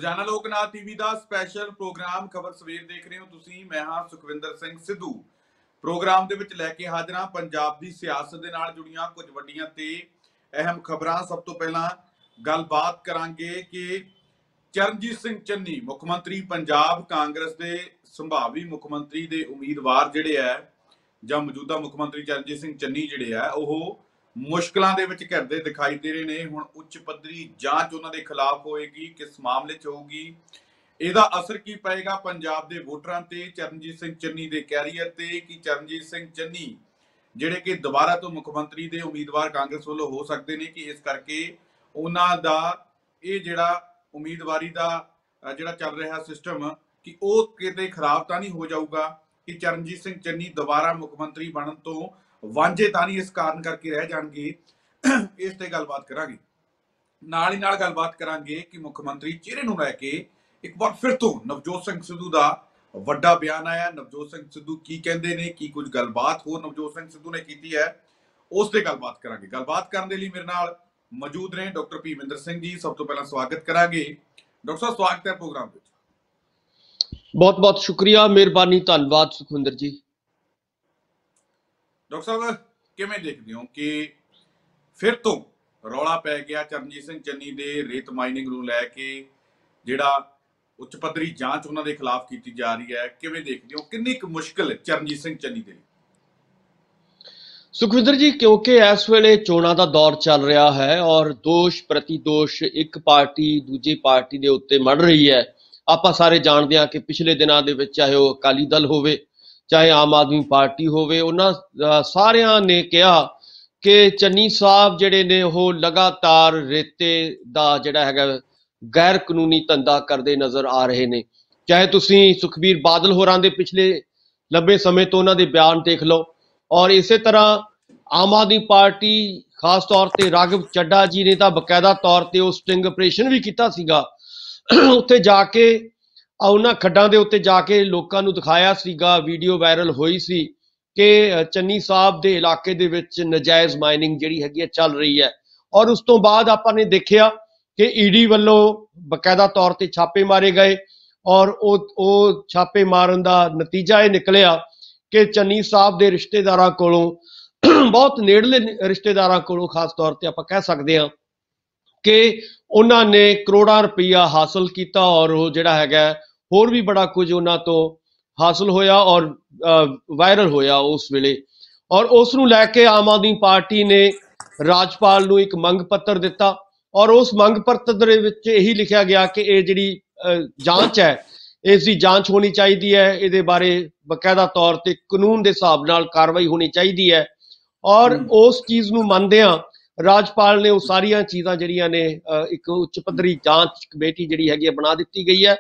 ਰੋਜ਼ਾਨਾ ਲੋਕਨਾਥ ਟੀਵੀ ਦਾ special programme ਖਬਰ ਸਵੇਰ ਦੇਖ ਰਹੇ ਹੋ ਤੁਸੀਂ। ਮੈਂ ਹਾਂ ਸੁਖਵਿੰਦਰ ਸਿੰਘ ਸਿੱਧੂ। ਪ੍ਰੋਗਰਾਮ ਦੇ ਵਿੱਚ ਲੈ ਕੇ ਹਾਜ਼ਰ ਹਾਂ ਪੰਜਾਬ ਦੀ ਸਿਆਸਤ ਦੇ ਨਾਲ ਜੁੜੀਆਂ ਕੁਝ ਵੱਡੀਆਂ ਤੇ ਅਹਿਮ ਖਬਰਾਂ। ਸਭ ਤੋਂ ਪਹਿਲਾਂ ਗੱਲਬਾਤ ਕਰਾਂਗੇ ਕਿ ਚਰਨਜੀਤ ਸਿੰਘ ਚੰਨੀ ਮੁੱਖ ਮੰਤਰੀ ਪੰਜਾਬ ਕਾਂਗਰਸ ਦੇ ਸੰਭਾਵੀ ਮੁੱਖ ਮੰਤਰੀ ਦੇ ਉਮੀਦਵਾਰ ਜਿਹੜੇ ਹੈ ਜਾਂ ਮੌਜੂਦਾ ਮੁੱਖ ਮੰਤਰੀ ਚਰਨਜੀਤ ਸਿੰਘ ਚੰਨੀ ਜਿਹੜੇ ਆ ਉਹ ਮੁਸ਼ਕਲਾਂ ਦੇ ਵਿੱਚ ਘਿਰਦੇ ਦਿਖਾਈ ਦੇ ਰਹੇ ਨੇ। ਹੁਣ ਉੱਚ ਪੱਧਰੀ ਜਾਂਚ ਉਹਨਾਂ ਦੇ ਖਿਲਾਫ ਹੋਏਗੀ, ਕਿਸ ਮਾਮਲੇ 'ਚ ਹੋਊਗੀ, ਇਹਦਾ ਅਸਰ ਕੀ ਪਏਗਾ ਪੰਜਾਬ ਦੇ ਵੋਟਰਾਂ ਤੇ, ਚਰਨਜੀਤ ਸਿੰਘ ਚੰਨੀ ਦੇ ਕੈਰੀਅਰ ਤੇ। ਕਿ ਚਰਨਜੀਤ ਸਿੰਘ ਚੰਨੀ ਜਿਹੜੇ ਕਿ ਦੁਬਾਰਾ ਤੋਂ ਮੁੱਖ ਮੰਤਰੀ ਦੇ ਉਮੀਦਵਾਰ ਕਾਂਗਰਸ ਵੱਲੋਂ ਹੋ ਸਕਦੇ ਨੇ, ਕਿ ਇਸ ਕਰਕੇ ਉਹਨਾਂ ਦਾ ਇਹ ਜਿਹੜਾ ਉਮੀਦਵਾਰੀ ਦਾ ਜਿਹੜਾ ਚੱਲ ਰਿਹਾ ਸਿਸਟਮ ਕਿ ਉਹ ਕਿਤੇ ਖਰਾਬ ਤਾਂ ਨਹੀਂ ਹੋ ਜਾਊਗਾ, ਕਿ ਚਰਨਜੀਤ ਸਿੰਘ ਚੰਨੀ ਦੁਬਾਰਾ ਮੁੱਖ ਮੰਤਰੀ ਬਣਨ ਤੋਂ ਵਾਂਝੇ ਤਾਂ ਨਹੀਂ ਇਸ ਕਾਰਨ ਕਰਕੇ ਰਹਿ ਜਾਣਗੇ। ਇਸ ਤੇ ਗੱਲਬਾਤ ਕਰਾਂਗੇ। ਨਾਲ ਹੀ ਨਾਲ ਗੱਲਬਾਤ ਕਰਾਂਗੇ ਕਿ ਮੁੱਖ ਮੰਤਰੀ ਚਿਹਰੇ ਨੂੰ ਲੈ ਕੇ ਇੱਕ ਵਾਰ ਫਿਰ ਤੋਂ ਨਵਜੋਤ ਸਿੰਘ ਸਿੱਧੂ ਦਾ ਵੱਡਾ ਬਿਆਨ ਆਇਆ। ਨਵਜੋਤ ਸਿੰਘ ਸਿੱਧੂ ਕੀ ਕਹਿੰਦੇ ਨੇ, ਕੀ ਕੁਝ ਗੱਲਬਾਤ ਹੋਰ ਨਵਜੋਤ ਸਿੰਘ ਸਿੱਧੂ ਨੇ ਕੀਤੀ ਹੈ, ਉਸ ਤੇ ਗੱਲਬਾਤ ਕਰਾਂਗੇ। ਗੱਲਬਾਤ ਕਰਨ ਦੇ ਲਈ ਮੇਰੇ ਨਾਲ ਮੌਜੂਦ ਨੇ ਡਾਕਟਰ ਭੀਮਿੰਦਰ ਸਿੰਘ ਜੀ। ਸਭ ਤੋਂ ਪਹਿਲਾਂ ਸਵਾਗਤ ਕਰਾਂਗੇ ਡਾਕਟਰ ਸਾਹਿਬ, ਸਵਾਗਤ ਹੈ ਪ੍ਰੋਗਰਾਮ ਵਿੱਚ। बहुत बहुत शुक्रिया, मेहरबानी, धन्यवाद सुखविंदर जी। ਡਾਕਟਰ ਸਾਹਿਬ ਕਿਵੇਂ ਦੇਖਦੇ ਹੋ ਕਿ ਫਿਰ ਤੋਂ ਰੌਲਾ ਪੈ ਗਿਆ ਚਰਨਜੀਤ ਸਿੰਘ ਚੰਨੀ ਦੇ ਰੇਤ ਮਾਈਨਿੰਗ ਨੂੰ ਲੈ ਕੇ, ਜਿਹੜਾ ਉੱਚ ਪੱਧਰੀ ਜਾਂਚ ਉਹਨਾਂ ਦੇ ਖਿਲਾਫ ਕੀਤੀ ਜਾ ਰਹੀ ਹੈ, ਕਿਵੇਂ ਦੇਖਦੇ ਹੋ? ਕਿੰਨੀ ਕੁ ਮੁਸ਼ਕਲ ਚਰਨਜੀਤ ਸਿੰਘ ਚੰਨੀ ਦੇ ਲਈ? सुखविंदर जी, क्योंकि इस वेले चोणां दा दौर चल रहा है और दोष प्रति दोष एक पार्टी दूजी पार्टी दे उत्ते मड़ रही है। ਆਪਾਂ ਸਾਰੇ ਜਾਣਦੇ ਹਾਂ ਕਿ ਪਿਛਲੇ ਦਿਨਾਂ ਦੇ ਵਿੱਚ ਚਾਹੇ ਉਹ ਅਕਾਲੀ ਦਲ ਹੋਵੇ ਚਾਹੇ ਆਮ ਆਦਮੀ ਪਾਰਟੀ ਹੋਵੇ, ਉਹਨਾਂ ਸਾਰਿਆਂ ਨੇ ਕਿਹਾ ਕਿ ਚੰਨੀ ਸਾਹਿਬ ਜਿਹੜੇ ਨੇ ਉਹ ਲਗਾਤਾਰ ਰੇਤੇ ਦਾ ਜਿਹੜਾ ਹੈਗਾ ਗੈਰ ਕਾਨੂੰਨੀ ਧੰਦਾ ਕਰਦੇ ਨਜ਼ਰ ਆ ਰਹੇ ਨੇ। ਚਾਹੇ ਤੁਸੀਂ ਸੁਖਬੀਰ ਬਾਦਲ ਹੋਰਾਂ ਦੇ ਪਿਛਲੇ ਲੰਬੇ ਸਮੇਂ ਤੋਂ ਉਹਨਾਂ ਦੇ ਬਿਆਨ ਦੇਖ ਲਓ, ਔਰ ਇਸੇ ਤਰ੍ਹਾਂ ਆਮ ਆਦਮੀ ਪਾਰਟੀ ਖਾਸ ਤੌਰ ਤੇ ਰਾਘਵ ਚੱਡਾ ਜੀ ਨੇ ਤਾਂ ਬਕਾਇਦਾ ਤੌਰ ਤੇ ਉਹ ਸਟਿੰਗ ਆਪਰੇਸ਼ਨ ਵੀ ਕੀਤਾ ਸੀਗਾ। ਉੱਥੇ ਜਾ ਕੇ ਉਹਨਾਂ ਖੱਡਾਂ ਦੇ ਉੱਤੇ ਜਾ ਕੇ ਲੋਕਾਂ ਨੂੰ ਦਿਖਾਇਆ ਸੀਗਾ, ਵੀਡੀਓ ਵਾਇਰਲ ਹੋਈ ਸੀ ਕਿ ਚੰਨੀ ਸਾਹਿਬ ਦੇ ਇਲਾਕੇ ਦੇ ਵਿੱਚ ਨਜਾਇਜ਼ ਮਾਈਨਿੰਗ ਜਿਹੜੀ ਹੈਗੀ ਹੈ ਚੱਲ ਰਹੀ ਹੈ। ਔਰ ਉਸ ਤੋਂ ਬਾਅਦ ਆਪਾਂ ਨੇ ਦੇਖਿਆ ਕਿ ਈਡੀ ਵੱਲੋਂ ਬਕਾਇਦਾ ਤੌਰ ਤੇ ਛਾਪੇ ਮਾਰੇ ਗਏ ਔਰ ਉਹ ਛਾਪੇ ਮਾਰਨ ਦਾ ਨਤੀਜਾ ਇਹ ਨਿਕਲਿਆ ਕਿ ਚੰਨੀ ਸਾਹਿਬ ਦੇ ਰਿਸ਼ਤੇਦਾਰਾਂ ਕੋਲੋਂ, ਬਹੁਤ ਨੇੜਲੇ ਰਿਸ਼ਤੇਦਾਰਾਂ ਕੋਲੋਂ ਖਾਸ ਤੌਰ ਤੇ ਆਪਾਂ ਕਹਿ ਸਕਦੇ ਹਾਂ ਕਿ ਉਹਨਾਂ ਨੇ ਕਰੋੜਾਂ ਰੁਪਈਆ ਹਾਸਲ ਕੀਤਾ ਔਰ ਉਹ ਜਿਹੜਾ ਹੈਗਾ ਹੋਰ ਵੀ ਬੜਾ ਕੁਝ ਉਹਨਾਂ ਤੋਂ ਹਾਸਲ ਹੋਇਆ ਔਰ ਵਾਇਰਲ ਹੋਇਆ ਉਸ ਵੇਲੇ। ਔਰ ਉਸ ਨੂੰ ਲੈ ਕੇ ਆਮ ਆਦਮੀ ਪਾਰਟੀ ਨੇ ਰਾਜਪਾਲ ਨੂੰ ਇੱਕ ਮੰਗ ਪੱਤਰ ਦਿੱਤਾ ਔਰ ਉਸ ਮੰਗ ਪੱਤਰ ਦੇ ਵਿੱਚ ਇਹੀ ਲਿਖਿਆ ਗਿਆ ਕਿ ਇਹ ਜਿਹੜੀ ਜਾਂਚ ਹੈ ਇਸ ਦੀ ਜਾਂਚ ਹੋਣੀ ਚਾਹੀਦੀ ਹੈ, ਇਹਦੇ ਬਾਰੇ ਬਕਾਇਦਾ ਤੌਰ ਤੇ ਕਾਨੂੰਨ ਦੇ ਹਿਸਾਬ ਨਾਲ ਕਾਰਵਾਈ ਹੋਣੀ ਚਾਹੀਦੀ ਹੈ। ਔਰ ਉਸ ਚੀਜ਼ ਨੂੰ ਮੰਨਦਿਆਂ ਰਾਜਪਾਲ ਨੇ ਉਹ ਸਾਰੀਆਂ ਚੀਜ਼ਾਂ ਜਿਹੜੀਆਂ ਨੇ ਇੱਕ ਉੱਚ ਪੱਧਰੀ ਜਾਂਚ ਕਮੇਟੀ ਜਿਹੜੀ ਹੈਗੀ ਹੈ ਬਣਾ ਦਿੱਤੀ ਗਈ ਹੈ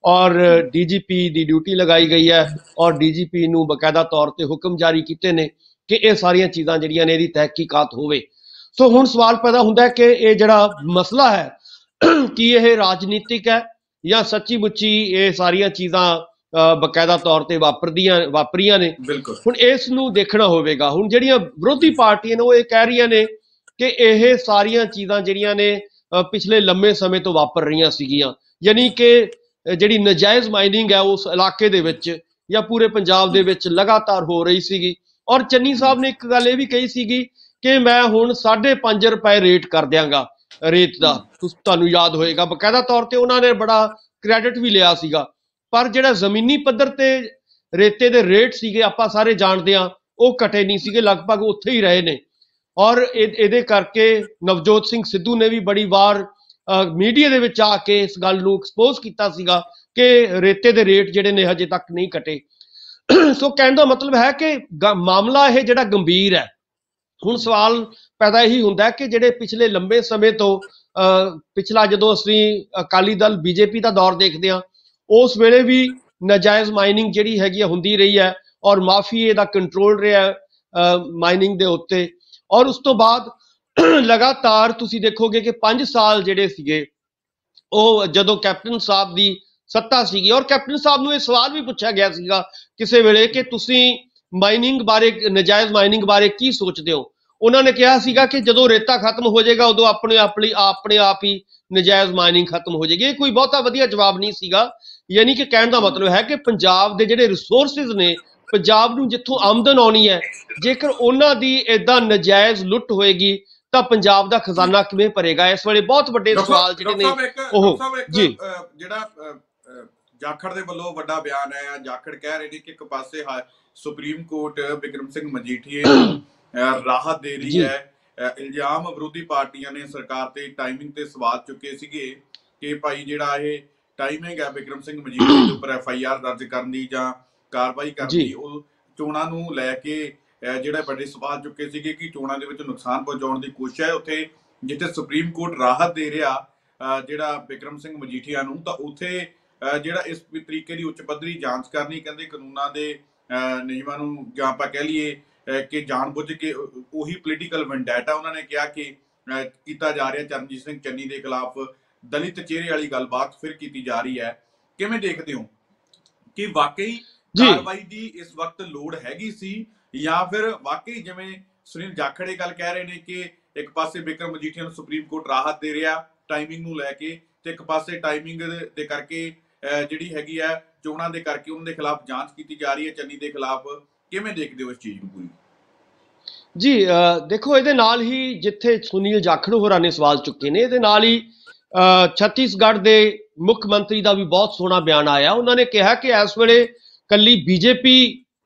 ਔਰ ਡੀਜੀਪੀ ਦੀ ਡਿਊਟੀ ਲਗਾਈ ਗਈ ਹੈ ਔਰ ਡੀਜੀਪੀ ਨੂੰ ਬਕਾਇਦਾ ਤੌਰ ਤੇ ਹੁਕਮ ਜਾਰੀ ਕੀਤੇ ਨੇ ਕਿ ਇਹ ਸਾਰੀਆਂ ਚੀਜ਼ਾਂ ਜਿਹੜੀਆਂ ਨੇ ਇਹਦੀ ਤਹਿਕੀਕਾਤ ਹੋਵੇ। ਸੋ ਹੁਣ ਸਵਾਲ ਪੈਦਾ ਹੁੰਦਾ ਕਿ ਇਹ ਜਿਹੜਾ ਮਸਲਾ ਹੈ ਕੀ ਇਹ ਰਾਜਨੀਤਿਕ ਹੈ ਜਾਂ ਸੱਚੀ ਮੁੱਚੀ ਇਹ ਸਾਰੀਆਂ ਚੀਜ਼ਾਂ ਬਕਾਇਦਾ ਤੌਰ ਤੇ ਵਾਪਰੀਆਂ ਨੇ। ਹੁਣ ਇਸ ਨੂੰ ਦੇਖਣਾ ਹੋਵੇਗਾ। ਹੁਣ ਜਿਹੜੀਆਂ ਵਿਰੋਧੀ ਪਾਰਟੀਆਂ ਨੇ ਉਹ ਇਹ ਕਹਿ ਰਹੀਆਂ ਨੇ ਕਿ ਇਹ ਸਾਰੀਆਂ ਚੀਜ਼ਾਂ ਜਿਹੜੀਆਂ ਨੇ ਪਿਛਲੇ ਲੰਮੇ ਸਮੇਂ ਤੋਂ ਵਾਪਰ ਰਹੀਆਂ ਸੀਗੀਆਂ, ਯਾਨੀ ਕਿ ਜਿਹੜੀ ਨਜਾਇਜ਼ ਮਾਈਨਿੰਗ ਹੈ ਉਸ ਇਲਾਕੇ ਦੇ ਵਿੱਚ ਜਾਂ ਪੂਰੇ ਪੰਜਾਬ ਦੇ ਵਿੱਚ ਲਗਾਤਾਰ ਹੋ ਰਹੀ ਸੀਗੀ। ਔਰ ਚੰਨੀ ਸਾਹਿਬ ਨੇ ਇੱਕ ਗੱਲ ਇਹ ਵੀ ਕਹੀ ਸੀਗੀ ਕਿ ਮੈਂ ਹੁਣ 5.5 ਰੁਪਏ ਰੇਟ ਕਰ ਦਿਆਂਗਾ ਰੇਤ ਦਾ। ਤੁਹਾਨੂੰ ਯਾਦ ਹੋਏਗਾ ਬਕਾਇਦਾ ਤੌਰ ਤੇ ਉਹਨਾਂ ਨੇ ਬੜਾ ਕ੍ਰੈਡਿਟ ਵੀ ਲਿਆ ਸੀਗਾ, ਪਰ ਜਿਹੜਾ ਜ਼ਮੀਨੀ ਪੱਧਰ ਤੇ ਰੇਤੇ ਦੇ ਰੇਟ ਸੀਗੇ ਆਪਾਂ ਸਾਰੇ ਜਾਣਦੇ ਹਾਂ ਉਹ ਘਟੇ ਨਹੀਂ ਸੀਗੇ, ਲਗਭਗ ਉੱਥੇ ਹੀ ਰਹੇ ਨੇ। ਔਰ ਇਹਦੇ ਕਰਕੇ ਨਵਜੋਤ ਸਿੰਘ ਸਿੱਧੂ ਨੇ ਵੀ ਬੜੀ ਵਾਰ ਮੀਡੀਆ ਦੇ ਵਿੱਚ ਆ ਕੇ ਇਸ ਗੱਲ ਨੂੰ ਐਕਸਪੋਜ਼ ਕੀਤਾ ਸੀਗਾ ਕਿ ਰੇਤੇ ਦੇ ਰੇਟ ਜਿਹੜੇ ਨੇ ਹਜੇ ਤੱਕ ਨਹੀਂ ਘਟੇ। ਸੋ ਕਹਿਣ ਦਾ ਮਤਲਬ ਹੈ ਕਿ ਮਾਮਲਾ ਇਹ ਜਿਹੜਾ ਗੰਭੀਰ ਹੈ। ਹੁਣ ਸਵਾਲ ਪੈਦਾ ਇਹੀ ਹੁੰਦਾ ਕਿ ਜਿਹੜੇ ਪਿਛਲੇ ਲੰਬੇ ਸਮੇਂ ਤੋਂ ਪਿਛਲਾ ਜਦੋਂ ਅਸੀਂ ਅਕਾਲੀ ਦਲ ਬੀਜੇਪੀ ਦਾ ਦੌਰ ਦੇਖਦੇ ਹਾਂ ਉਸ ਵੇਲੇ ਵੀ ਨਾਜਾਇਜ਼ ਮਾਈਨਿੰਗ ਜਿਹੜੀ ਹੈਗੀ ਹੁੰਦੀ ਰਹੀ ਹੈ ਔਰ ਮਾਫੀਏ ਦਾ ਕੰਟਰੋਲ ਰਿਹਾ ਮਾਈਨਿੰਗ ਦੇ ਉੱਤੇ। ਔਰ ਉਸ ਤੋਂ ਬਾਅਦ ਲਗਾਤਾਰ ਤੁਸੀਂ ਦੇਖੋਗੇ ਕਿ 5 ਸਾਲ ਜਿਹੜੇ ਸੀਗੇ ਉਹ ਜਦੋਂ ਕੈਪਟਨ ਸਾਹਿਬ ਦੀ ਸੱਤਾ ਸੀਗੀ ਔਰ ਕੈਪਟਨ ਸਾਹਿਬ ਨੂੰ ਇਹ ਸਵਾਲ ਵੀ ਪੁੱਛਿਆ ਗਿਆ ਸੀਗਾ ਕਿਸੇ ਵੇਲੇ ਕਿ ਤੁਸੀਂ ਮਾਈਨਿੰਗ ਬਾਰੇ, ਨਜਾਇਜ਼ ਮਾਈਨਿੰਗ ਬਾਰੇ ਕੀ ਸੋਚਦੇ ਹੋ। ਉਹਨਾਂ ਨੇ ਕਿਹਾ ਸੀਗਾ ਕਿ ਜਦੋਂ ਰੇਤਾ ਖਤਮ ਹੋ ਜਾਏਗਾ ਉਦੋਂ ਆਪਣੇ ਆਪ ਹੀ ਨਜਾਇਜ਼ ਮਾਈਨਿੰਗ ਖਤਮ ਹੋ ਜਾਏਗੀ। ਇਹ ਕੋਈ ਬਹੁਤਾ ਵਧੀਆ ਜਵਾਬ ਨਹੀਂ ਸੀਗਾ। ਯਾਨੀ ਕਿ ਕਹਿਣ ਦਾ ਮਤਲਬ ਹੈ ਕਿ ਪੰਜਾਬ ਦੇ ਜਿਹੜੇ ਰਿਸੋਰਸਿਸ ਨੇ, ਪੰਜਾਬ ਨੂੰ ਜਿੱਥੋਂ ਆਮਦਨ ਆਉਣੀ ਹੈ, ਜੇਕਰ ਉਹਨਾਂ ਦੀ ਇਦਾਂ ਨਜਾਇਜ਼ ਲੁੱਟ ਹੋਏਗੀ ਤਾਂ ਪੰਜਾਬ ਦਾ ਖਜ਼ਾਨਾ ਕਿਵੇਂ ਭਰੇਗਾ? ਇਸ ਵੇਲੇ ਬਹੁਤ ਵੱਡੇ ਸਵਾਲ ਜਿਹੜੇ ਨੇ ਉਹ ਜੀ ਜਿਹੜਾ ਜਾਖੜ ਦੇ ਵੱਲੋਂ ਵੱਡਾ ਬਿਆਨ ਆਇਆ। ਜਾਖੜ ਕਹਿ ਰਹੇ ਨੇ ਕਿ ਇੱਕ ਪਾਸੇ ਸੁਪਰੀਮ ਕੋਰਟ ਬਿਕਰਮ ਸਿੰਘ ਮਜੀਠੀਏ ਨੂੰ ਰਾਹਤ ਦੇ ਰਹੀ ਹੈ। ਇਲਜ਼ਾਮ ਵਿਰੋਧੀ ਪਾਰਟੀਆਂ ਨੇ ਸਰਕਾਰ ਤੇ ਟਾਈਮਿੰਗ ਤੇ ਸਵਾਲ ਚੁੱਕੇ ਸੀਗੇ ਕਿ ਭਾਈ ਜਿਹੜਾ ਇਹ ਟਾਈਮਿੰਗ ਹੈ ਬਿਕਰਮ ਸਿੰਘ ਮਜੀਠੀਏ ਦੇ ਉੱਪਰ FIR ਦਰਜ ਕਰਨ ਦੀ ਜਾਂ ਕਾਰਵਾਈ ਕਰਨ ਦੀ, ਉਹ ਚੋਣਾਂ ਨੂੰ ਲੈ ਕੇ ਜਿਹੜੇ ਵੱਡੇ ਸਵਾਲ ਚੁੱਕੇ ਸੀਗੇ ਕਿ ਚੋਣਾਂ ਦੇ ਵਿੱਚ ਨੁਕਸਾਨ ਪਹੁੰਚਾਉਣ ਦੀ ਕੋਸ਼ਿਸ਼ ਹੈ। ਉੱਥੇ ਜਿੱਥੇ ਸੁਪਰੀਮ ਕੋਰਟ ਰਾਹਤ ਦੇ ਰਿਹਾ ਜਿਹੜਾ ਬਿਕਰਮ ਸਿੰਘ ਮਜੀਠੀਆ ਨੂੰ, ਤਾਂ ਉੱਥੇ ਜਿਹੜਾ ਇਸ ਤਰੀਕੇ ਦੀ ਉੱਚ ਪੱਧਰੀ ਜਾਂਚ ਕਰਨੀ, ਕਹਿੰਦੇ ਕਾਨੂੰਨਾਂ ਦੇ ਨਿਯਮਾਂ ਨੂੰ ਜਾਂ ਆਪਾਂ ਕਹਿ ਲਈਏ ਕਿ ਜਾਣਬੁੱਝ ਕੇ ਉਹੀ ਪੋਲੀਟੀਕਲ ਵੈਂਡੈਟਾ ਉਹਨਾਂ ਨੇ ਕਿਹਾ ਕਿ ਕੀਤਾ ਜਾ ਰਿਹਾ। ਚਰਨਜੀਤ ਸਿੰਘ ਚੰਨੀ ਦੇ ਖਿਲਾਫ ਦਲਿਤ ਚਿਹਰੇ ਵਾਲੀ ਗੱਲਬਾਤ ਫਿਰ ਕੀਤੀ ਜਾ ਰਹੀ ਹੈ। ਕਿਵੇਂ ਦੇਖਦੇ ਹੋ ਕਿ ਵਾਕਈ ਕਾਰਵਾਈ ਦੀ ਇਸ ਵਕਤ ਲੋੜ ਹੈਗੀ ਸੀ ਜਾਂ ਫਿਰ ਵਾਕਈ ਜਿਵੇਂ ਸੁਨੀਲ ਜਾਖੜ ਇਹ ਗੱਲ ਕਹਿ ਰਹੇ ਨੇ ਕਿ ਇੱਕ ਪਾਸੇ ਬਿਕਰਮ ਮਜੀਠੀਆ ਨੂੰ ਸੁਪਰੀਮ ਕੋਰਟ ਰਾਹਤ ਦੇ ਰਿਹਾ ਟਾਈਮਿੰਗ ਨੂੰ ਲੈ ਕੇ, ਤੇ ਇੱਕ ਪਾਸੇ ਟਾਈਮਿੰਗ ਦੇ ਕਰਕੇ ਜਿਹੜੀ ਹੈਗੀ ਹੈ ਚੋਣਾਂ ਦੇ ਕਰਕੇ ਉਹਨਾਂ ਦੇ ਖਿਲਾਫ ਜਾਂਚ ਕੀਤੀ ਜਾ ਰਹੀ ਹੈ ਚੰਨੀ ਦੇ ਖਿਲਾਫ? ਕਿਵੇਂ ਦੇਖਦੇ ਹੋ ਇਸ ਚੀਜ਼ ਨੂੰ ਪੂਰੀ? ਜੀ ਦੇਖੋ, ਇਹਦੇ ਨਾਲ ਹੀ ਜਿੱਥੇ ਸੁਨੀਲ ਜਾਖੜ ਹੋਰਾਂ ਨੇ ਸਵਾਲ ਚੁੱਕੇ ਨੇ, ਇਹਦੇ ਨਾਲ ਹੀ ਛੱਤੀਸਗੜ੍ਹ ਦੇ ਮੁੱਖ ਮੰਤਰੀ ਦਾ ਵੀ ਬਹੁਤ ਸੋਹਣਾ ਬਿਆਨ ਆਇਆ। ਉਹਨਾਂ ਨੇ ਕਿਹਾ ਕਿ ਇਸ ਵੇਲੇ ਕੱਲੀ ਬੀਜੇਪੀ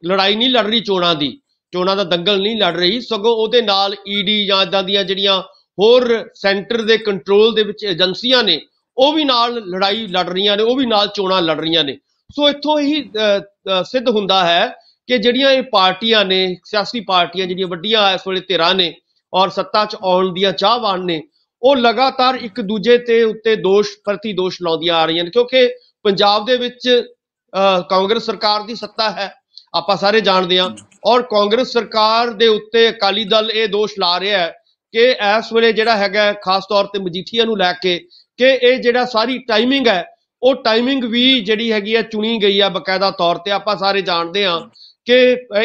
ਲੜਾਈ ਨਹੀਂ ਲੜ ਰਹੀ, ਚੋਣਾਂ ਦਾ ਦੰਗਲ ਨਹੀਂ ਲੜ ਰਹੀ, ਸਗੋਂ ਉਹਦੇ ਨਾਲ ਈਡੀ ਜਾਂ ਇੱਦਾਂ ਦੀਆਂ ਜਿਹੜੀਆਂ ਹੋਰ ਸੈਂਟਰ ਦੇ ਕੰਟਰੋਲ ਦੇ ਵਿੱਚ ਏਜੰਸੀਆਂ ਨੇ ਉਹ ਵੀ ਨਾਲ ਲੜਾਈ ਲੜ ਰਹੀਆਂ ਨੇ, ਉਹ ਵੀ ਨਾਲ ਚੋਣਾਂ ਲੜ ਰਹੀਆਂ ਨੇ। ਸੋ ਇੱਥੋਂ ਹੀ ਸਿੱਧ ਹੁੰਦਾ ਹੈ ਕਿ ਜਿਹੜੀਆਂ ਇਹ ਪਾਰਟੀਆਂ ਨੇ, ਸਿਆਸੀ ਪਾਰਟੀਆਂ ਜਿਹੜੀਆਂ ਵੱਡੀਆਂ ਇਸ ਵੇਲੇ ਧਿਰਾਂ ਨੇ ਔਰ ਸੱਤਾ 'ਚ ਆਉਣ ਦੀਆਂ ਚਾਹਵਾਨ ਨੇ, ਉਹ ਲਗਾਤਾਰ ਇੱਕ ਦੂਜੇ ਤੇ ਉੱਤੇ ਦੋਸ਼ ਪ੍ਰਤੀ ਦੋਸ਼ ਲਾਉਂਦੀਆਂ ਆ ਰਹੀਆਂ ਨੇ। ਕਿਉਂਕਿ ਪੰਜਾਬ ਦੇ ਵਿੱਚ ਕਾਂਗਰਸ ਸਰਕਾਰ ਦੀ ਸੱਤਾ ਹੈ, ਆਪਾਂ ਸਾਰੇ ਜਾਣਦੇ ਹਾਂ, ਔਰ ਕਾਂਗਰਸ ਸਰਕਾਰ ਦੇ ਉੱਤੇ ਅਕਾਲੀ ਦਲ ਇਹ ਦੋਸ਼ ਲਾ ਰਿਹਾ ਹੈ ਕਿ ਇਸ ਵੇਲੇ ਜਿਹੜਾ ਹੈਗਾ ਖਾਸ ਤੌਰ ਤੇ ਮਜੀਠੀਆ ਨੂੰ ਲੈ ਕੇ ਕਿ ਇਹ ਜਿਹੜਾ ਸਾਰੀ ਟਾਈਮਿੰਗ ਹੈ ਉਹ ਟਾਈਮਿੰਗ ਵੀ ਜਿਹੜੀ ਹੈਗੀ ਹੈ ਚੁਣੀ ਗਈ ਹੈ ਬਕਾਇਦਾ ਤੌਰ ਤੇ। ਆਪਾਂ ਸਾਰੇ ਜਾਣਦੇ ਹਾਂ ਕਿ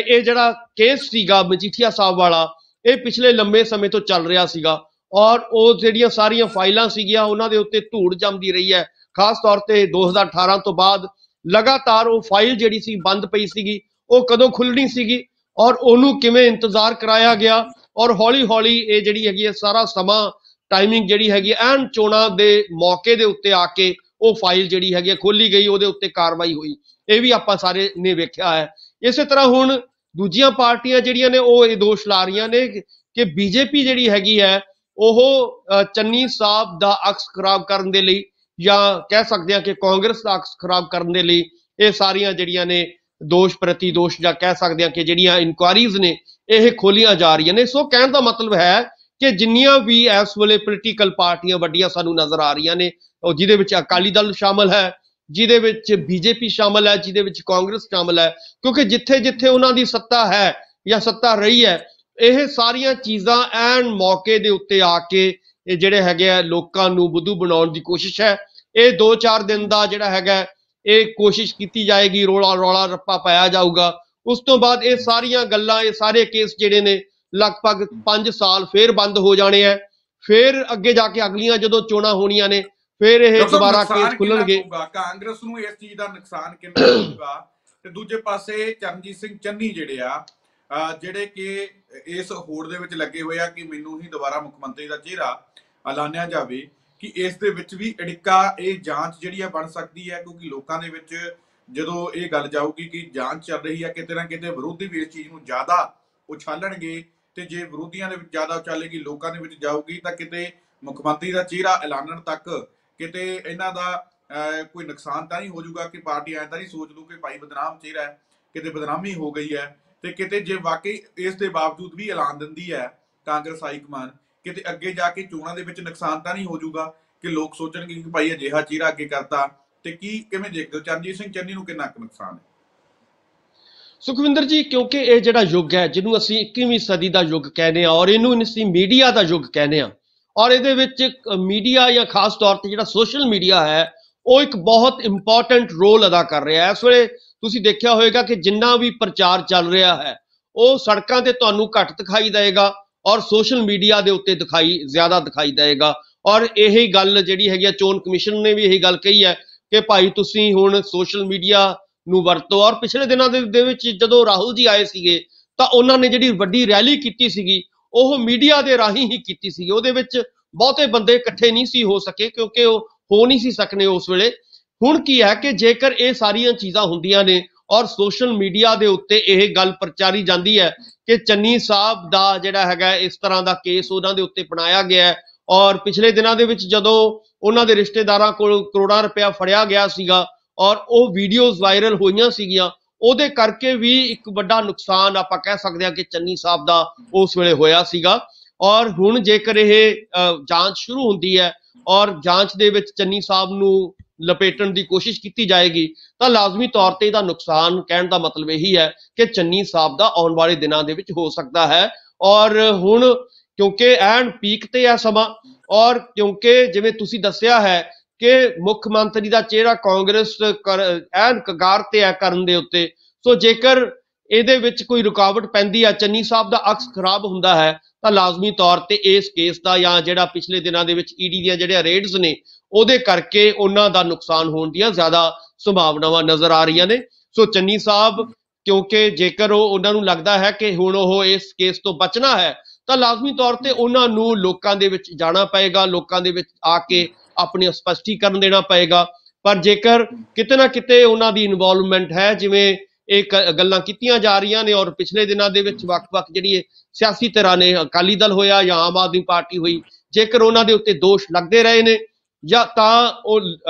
ਇਹ ਜਿਹੜਾ ਕੇਸ ਸੀਗਾ ਮਜੀਠੀਆ ਸਾਹਿਬ ਵਾਲਾ, ਇਹ ਪਿਛਲੇ ਲੰਬੇ ਸਮੇਂ ਤੋਂ ਚੱਲ ਰਿਹਾ ਸੀਗਾ ਔਰ ਉਹ ਜਿਹੜੀਆਂ ਸਾਰੀਆਂ ਫਾਈਲਾਂ ਸੀਗੀਆਂ ਉਹਨਾਂ ਦੇ ਉੱਤੇ ਧੂੜ ਜੰਮਦੀ ਰਹੀ ਹੈ। ਖਾਸ ਤੌਰ ਤੇ 2018 ਤੋਂ ਬਾਅਦ ਲਗਾਤਾਰ ਉਹ ਫਾਈਲ ਜਿਹੜੀ ਸੀ ਬੰਦ ਪਈ ਸੀਗੀ, ਉਹ ਕਦੋਂ ਖੁੱਲਣੀ ਸੀਗੀ ਔਰ ਉਹਨੂੰ ਕਿਵੇਂ ਇੰਤਜ਼ਾਰ ਕਰਾਇਆ ਗਿਆ ਔਰ ਹੌਲੀ ਹੌਲੀ ਇਹ ਜਿਹੜੀ ਹੈਗੀ ਹੈ ਸਾਰਾ ਸਮਾਂ ਟਾਈਮਿੰਗ ਜਿਹੜੀ ਹੈਗੀ ਐਨ ਚੋਣਾਂ ਦੇ ਮੌਕੇ ਦੇ ਉੱਤੇ ਆ ਕੇ ਉਹ ਫਾਈਲ ਜਿਹੜੀ ਹੈਗੀ ਖੋਲੀ ਗਈ, ਉਹਦੇ ਉੱਤੇ ਕਾਰਵਾਈ ਹੋਈ। ਇਹ ਵੀ ਆਪਾਂ ਸਾਰੇ ਨੇ ਵੇਖਿਆ ਹੈ। ਇਸੇ ਤਰ੍ਹਾਂ ਹੁਣ ਦੂਜੀਆਂ ਪਾਰਟੀਆਂ ਜਿਹੜੀਆਂ ਨੇ ਉਹ ਇਹ ਦੋਸ਼ ਲਾ ਰਹੀਆਂ ਨੇ ਕਿ ਬੀਜੇਪੀ ਜਿਹੜੀ ਹੈਗੀ ਹੈ ਉਹ ਚੰਨੀ ਸਾਹਿਬ ਦਾ ਅਕਸ ਖਰਾਬ ਕਰਨ ਦੇ ਲਈ, ਜਾਂ ਕਹਿ ਸਕਦੇ ਹਾਂ ਕਿ ਕਾਂਗਰਸ ਦਾ ਅਕਸ ਖਰਾਬ ਕਰਨ ਦੇ ਲਈ ਇਹ ਸਾਰੀਆਂ ਜਿਹੜੀਆਂ ਨੇ ਦੋਸ਼ ਪ੍ਰਤੀ ਦੋਸ਼, ਜਾਂ ਕਹਿ ਸਕਦੇ ਹਾਂ ਕਿ ਜਿਹੜੀਆਂ ਇਨਕੁਆਇਰੀਜ਼ ਨੇ ਇਹ ਖੋਲੀਆਂ ਜਾ ਰਹੀਆਂ ਨੇ। ਸੋ ਕਹਿਣ ਦਾ ਮਤਲਬ ਹੈ ਕਿ ਜਿੰਨੀਆਂ ਵੀ ਇਸ ਵੇਲੇ ਪੋਲੀਟੀਕਲ ਪਾਰਟੀਆਂ ਵੱਡੀਆਂ ਸਾਨੂੰ ਨਜ਼ਰ ਆ ਰਹੀਆਂ ਨੇ, ਉਹ ਜਿਹਦੇ ਵਿੱਚ ਅਕਾਲੀ ਦਲ ਸ਼ਾਮਲ ਹੈ, ਜਿਹਦੇ ਵਿੱਚ ਬੀਜੇਪੀ ਸ਼ਾਮਲ ਹੈ, ਜਿਹਦੇ ਵਿੱਚ ਕਾਂਗਰਸ ਸ਼ਾਮਲ ਹੈ, ਕਿਉਂਕਿ ਜਿੱਥੇ ਜਿੱਥੇ ਉਹਨਾਂ ਦੀ ਸੱਤਾ ਹੈ ਜਾਂ ਸੱਤਾ ਰਹੀ ਹੈ, ਇਹ ਸਾਰੀਆਂ ਚੀਜ਼ਾਂ ਐਨ ਮੌਕੇ ਦੇ ਉੱਤੇ ਆ ਕੇ ਇਹ ਜਿਹੜੇ ਹੈਗੇ ਆ ਲੋਕਾਂ ਨੂੰ ਬੁੱਧੂ ਬਣਾਉਣ ਦੀ ਕੋਸ਼ਿਸ਼ ਹੈ। ਇਹ 2-4 ਦਿਨ ਦਾ ਜਿਹੜਾ ਹੈਗਾ ਇਹ ਕੋਸ਼ਿਸ਼ ਕੀਤੀ ਜਾਏਗੀ, ਰੌਲਾ ਰੱਪਾ ਪਾਇਆ ਜਾਊਗਾ। ਉਸ ਤੋਂ ਬਾਅਦ ਇਹ ਸਾਰੀਆਂ ਗੱਲਾਂ, ਇਹ ਸਾਰੇ ਕੇਸ ਜਿਹੜੇ ਨੇ ਲਗਭਗ 5 ਸਾਲ ਫੇਰ ਬੰਦ ਹੋ ਜਾਣੇ ਆ। ਫੇਰ ਅੱਗੇ ਜਾ ਕੇ ਅਗਲੀਆਂ ਜਦੋਂ ਚੋਣਾਂ ਹੋਣੀਆਂ ਨੇ ਫੇਰ ਇਹ ਦੁਬਾਰਾ ਕੇਸ ਖੁੱਲਣਗੇ। ਕਾਂਗਰਸ ਨੂੰ ਇਸ ਚੀਜ਼ ਦਾ ਨੁਕਸਾਨ ਕਿੰਨਾ ਹੋਊਗਾ? ਤੇ ਦੂਜੇ ਪਾਸੇ ਚਰਨਜੀਤ ਸਿੰਘ ਚੰਨੀ ਜਿਹੜੇ ਕਿ ਇਸ ਹੋੜ ਦੇ ਵਿੱਚ ਲੱਗੇ ਹੋਏ ਆ ਕਿ ਮੈਨੂੰ ਹੀ ਦੁਬਾਰਾ ਮੁੱਖ ਮੰਤਰੀ ਦਾ ਚਿਹਰਾ ਐਲਾਨਿਆ ਜਾਵੇ, ਕਿ ਇਸ ਦੇ ਵਿੱਚ ਵੀ ਅੜਿੱਕਾ ਇਹ ਜਾਂਚ ਜਿਹੜੀ ਆ ਬਣ ਸਕਦੀ ਹੈ? ਕਿਉਂਕਿ ਲੋਕਾਂ ਦੇ ਵਿੱਚ ਜਦੋਂ ਇਹ ਗੱਲ ਜਾਊਗੀ ਕਿ ਜਾਂਚ ਚੱਲ ਰਹੀ ਹੈ, ਕਿਤੇ ਨਾ ਕਿਤੇ ਵਿਰੋਧੀ ਵੀ ਇਸ ਚੀਜ਼ ਨੂੰ ਜ਼ਿਆਦਾ ਉਛਾਲਣਗੇ, ਤੇ ਜੇ ਵਿਰੋਧੀਆਂ ਦੇ ਵਿੱਚ ਜ਼ਿਆਦਾ ਉਛਾਲੇਗੀ, ਲੋਕਾਂ ਦੇ ਵਿੱਚ ਜਾਊਗੀ, ਤਾਂ ਕਿਤੇ ਮੁੱਖ ਮੰਤਰੀ ਦਾ ਚਿਹਰਾ ਐਲਾਨਣ ਤੱਕ ਕਿਤੇ ਇਹਨਾਂ ਦਾ ਕੋਈ ਨੁਕਸਾਨ ਤਾਂ ਨਹੀਂ ਹੋ ਜਾਊਗਾ ਕਿ ਪਾਰਟੀ ਐਂ ਤਾਂ ਨਹੀਂ ਸੋਚ ਲੂ ਕਿ ਭਾਈ ਬਦਨਾਮ ਚਿਹਰਾ ਹੈ, ਕਿਤੇ ਬਦਨਾਮੀ ਹੋ ਗਈ ਹੈ। ਤੇ ਕਿਤੇ ਜੇ ਵਾਕਈ ਇਸ ਦੇ ਬਾਵਜੂਦ ਵੀ ਐਲਾਨ ਦਿੰਦੀ ਹੈ ਕਾਂਗਰਸ ਹਾਈਕਮਾਨ, ਕਿਤੇ ਅੱਗੇ ਜਾ ਕੇ ਚੋਣਾਂ ਦੇ ਵਿੱਚ ਨੁਕਸਾਨ ਤਾਂ ਨਹੀਂ ਹੋ ਜਾਊਗਾ ਕਿ ਲੋਕ ਸੋਚਣਗੇ ਕਿ ਭਾਈ ਅਜਿਹਾ ਚਿਹਰਾ ਅੱਗੇ ਕਰਤਾ? ਤੇ ਕਿਵੇਂ ਦੇਖਦੇ ਹੋ ਚਰਨਜੀਤ ਸਿੰਘ ਚੰਨੀ ਨੂੰ ਕਿੰਨਾ ਕੁ ਨੁਕਸਾਨ ਹੈ? ਸੁਖਵਿੰਦਰ ਜੀ, ਕਿਉਂਕਿ ਇਹ ਜਿਹੜਾ ਯੁੱਗ ਹੈ ਜਿਹਨੂੰ ਅਸੀਂ 21ਵੀਂ ਸਦੀ ਦਾ ਯੁੱਗ ਕਹਿੰਦੇ ਹਾਂ ਔਰ ਇਹਨੂੰ ਅਸੀਂ ਮੀਡੀਆ ਦਾ ਯੁੱਗ ਕਹਿੰਦੇ ਹਾਂ, ਔਰ ਇਹਦੇ ਵਿੱਚ ਮੀਡੀਆ ਜਾਂ ਖਾਸ ਤੌਰ ਤੇ ਜਿਹੜਾ ਸੋਸ਼ਲ ਮੀਡੀਆ ਹੈ ਉਹ ਇੱਕ ਬਹੁਤ ਇੰਪੋਰਟੈਂਟ ਰੋਲ ਅਦਾ ਕਰ ਰਿਹਾ ਹੈ। ਇਸ ਵੇਲੇ ਤੁਸੀਂ ਦੇਖਿਆ ਹੋਵੇਗਾ ਕਿ ਜਿੰਨਾ ਵੀ ਪ੍ਰਚਾਰ ਚੱਲ ਰਿਹਾ ਹੈ ਉਹ ਸੜਕਾਂ ਤੇ ਤੁਹਾਨੂੰ ਘੱਟ ਦਿਖਾਈ ਦੇਵੇਗਾ ਔਰ ਸੋਸ਼ਲ ਮੀਡੀਆ ਦੇ ਉੱਤੇ ਜ਼ਿਆਦਾ ਦਿਖਾਈ ਦੇਵੇਗਾ। ਔਰ ਇਹੀ ਗੱਲ ਜਿਹੜੀ ਹੈਗੀ ਆ, ਚੋਣ ਕਮਿਸ਼ਨ ਨੇ ਵੀ ਇਹੀ ਗੱਲ ਕਹੀ ਹੈ ਕਿ ਭਾਈ ਤੁਸੀਂ ਹੁਣ ਸੋਸ਼ਲ ਮੀਡੀਆ ਨੂੰ ਵਰਤੋ। ਔਰ ਪਿਛਲੇ ਦਿਨਾਂ ਦੇ ਵਿੱਚ ਜਦੋਂ ਰਾਹੁਲ ਜੀ ਆਏ ਸੀਗੇ ਤਾਂ ਉਹਨਾਂ ਨੇ ਜਿਹੜੀ ਵੱਡੀ ਰੈਲੀ ਕੀਤੀ ਸੀਗੀ ਉਹ ਮੀਡੀਆ ਦੇ ਰਾਹੀਂ ਹੀ ਕੀਤੀ ਸੀਗੀ। ਉਹਦੇ ਵਿੱਚ ਬਹੁਤੇ ਬੰਦੇ ਇਕੱਠੇ ਨਹੀਂ ਸੀ ਹੋ ਸਕੇ ਕਿਉਂਕਿ ਉਹ ਹੋ ਨਹੀਂ ਸੀ ਸਕਣੇ ਉਸ ਵੇਲੇ। ਹੁਣ ਕੀ ਹੈ ਕਿ ਜੇਕਰ ਇਹ ਸਾਰੀਆਂ ਚੀਜ਼ਾਂ ਹੁੰਦੀਆਂ ਨੇ ਔਰ ਸੋਸ਼ਲ ਮੀਡੀਆ ਦੇ ਉੱਤੇ ਇਹ ਗੱਲ ਪ੍ਰਚਾਰੀ ਜਾਂਦੀ ਹੈ ਕਿ ਚੰਨੀ ਸਾਹਿਬ ਦਾ ਜਿਹੜਾ ਹੈਗਾ ਇਸ ਤਰ੍ਹਾਂ ਦਾ ਕੇਸ ਉਹਨਾਂ ਦੇ ਉੱਤੇ ਬਣਾਇਆ ਗਿਆ ਹੈ, ਔਰ ਪਿਛਲੇ ਦਿਨਾਂ ਦੇ ਵਿੱਚ ਜਦੋਂ ਉਹਨਾਂ ਦੇ ਰਿਸ਼ਤੇਦਾਰਾਂ ਕੋਲ ਕਰੋੜਾਂ ਰੁਪਇਆ ਫੜਿਆ ਗਿਆ ਸੀਗਾ ਔਰ ਉਹ ਵੀਡੀਓਜ਼ ਵਾਇਰਲ ਹੋਈਆਂ ਸੀਗੀਆਂ, ਉਹਦੇ ਕਰਕੇ ਵੀ ਇੱਕ ਵੱਡਾ ਨੁਕਸਾਨ ਆਪਾਂ ਕਹਿ ਸਕਦੇ ਹਾਂ ਕਿ ਚੰਨੀ ਸਾਹਿਬ ਦਾ ਉਸ ਵੇਲੇ ਹੋਇਆ ਸੀਗਾ। ਔਰ ਹੁਣ ਜੇਕਰ ਇਹ ਜਾਂਚ ਸ਼ੁਰੂ ਹੁੰਦੀ ਹੈ ਔਰ ਜਾਂਚ ਦੇ ਵਿੱਚ ਚੰਨੀ ਸਾਹਿਬ ਨੂੰ ਲਪੇਟਣ ਦੀ ਕੋਸ਼ਿਸ਼ ਕੀਤੀ ਜਾਏਗੀ ਤਾਂ ਲਾਜ਼ਮੀ ਤੌਰ ਤੇ ਇਹਦਾ ਨੁਕਸਾਨ, ਕਹਿਣ ਦਾ ਮਤਲਬ ਇਹੀ ਹੈ ਕਿ ਚੰਨੀ ਸਾਹਿਬ ਦਾ ਆਉਣ ਵਾਲੇ ਦਿਨਾਂ ਦੇ ਵਿੱਚ ਹੋ ਸਕਦਾ ਹੈ। ਔਰ ਹੁਣ ਕਿਉਂਕਿ ਐਨ ਪੀਕ ਤੇ ਹੈ ਸਮਾਂ, ਔਰ ਕਿਉਂਕਿ ਜਿਵੇਂ ਤੁਸੀਂ ਦੱਸਿਆ ਹੈ ਕਿ ਮੁੱਖ ਮੰਤਰੀ ਦਾ ਚਿਹਰਾ ਕਾਂਗਰਸ ਐਨ ਕਗਾਰ ਤੇ ਹੈ ਕਰਨ ਦੇ ਉੱਤੇ, ਸੋ ਜੇਕਰ ਇਹਦੇ ਵਿੱਚ ਕੋਈ ਰੁਕਾਵਟ ਪੈਂਦੀ ਹੈ, ਚੰਨੀ ਸਾਹਿਬ ਦਾ ਅਕਸ ਖਰਾਬ ਹੁੰਦਾ ਹੈ ਤਾਂ ਲਾਜ਼ਮੀ ਤੌਰ ਤੇ ਇਸ ਕੇਸ ਦਾ ਜਾਂ ਜਿਹੜਾ ਪਿਛਲੇ ਦਿਨਾਂ ਦੇ ਵਿੱਚ ਈਡੀ ਦੀਆਂ ਜਿਹੜੀਆਂ ਰੇਡਸ ਨੇ ਉਹਦੇ ਕਰਕੇ ਉਹਨਾਂ ਦਾ ਨੁਕਸਾਨ ਹੋਣ ਦੀਆਂ ਜ਼ਿਆਦਾ ਸੰਭਾਵਨਾਵਾਂ ਨਜ਼ਰ ਆ ਰਹੀਆਂ ਨੇ। ਸੋ ਚੰਨੀ ਸਾਹਿਬ ਕਿਉਂਕਿ ਜੇਕਰ ਉਹਨਾਂ ਨੂੰ ਲੱਗਦਾ ਹੈ ਕਿ ਹੁਣ ਉਹ ਇਸ ਕੇਸ ਤੋਂ ਬਚਣਾ ਹੈ ਤਾਂ ਲਾਜ਼ਮੀ ਤੌਰ ਤੇ ਉਹਨਾਂ ਨੂੰ ਲੋਕਾਂ ਦੇ ਵਿੱਚ ਜਾਣਾ ਪਏਗਾ, ਲੋਕਾਂ ਦੇ ਵਿੱਚ ਆ ਕੇ ਆਪਣੀ ਸਪਸ਼ਟੀਕਰਨ ਦੇਣਾ ਪਏਗਾ। ਪਰ ਜੇਕਰ ਕਿਤੇ ਨਾ ਕਿਤੇ ਉਹਨਾਂ ਦੀ ਇਨਵੋਲਵਮੈਂਟ ਹੈ, ਜਿਵੇਂ ਇਹ ਗੱਲਾਂ ਕੀਤੀਆਂ ਜਾ ਰਹੀਆਂ ਨੇ ਔਰ ਪਿਛਲੇ ਦਿਨਾਂ ਦੇ ਵਿੱਚ ਵੱਖ-ਵੱਖ ਜਿਹੜੀ ਸਿਆਸੀ ਧਿਰਾਂ ਨੇ, ਅਕਾਲੀ ਦਲ ਹੋਇਆ ਜਾਂ ਆਮ ਆਦਮੀ ਪਾਰਟੀ ਹੋਈ, ਜੇਕਰ ਉਹਨਾਂ ਦੇ ਉੱਤੇ ਦੋਸ਼ ਲੱਗਦੇ ਰਹੇ ਨੇ ਜਾਂ ਤਾਂ ਉਹ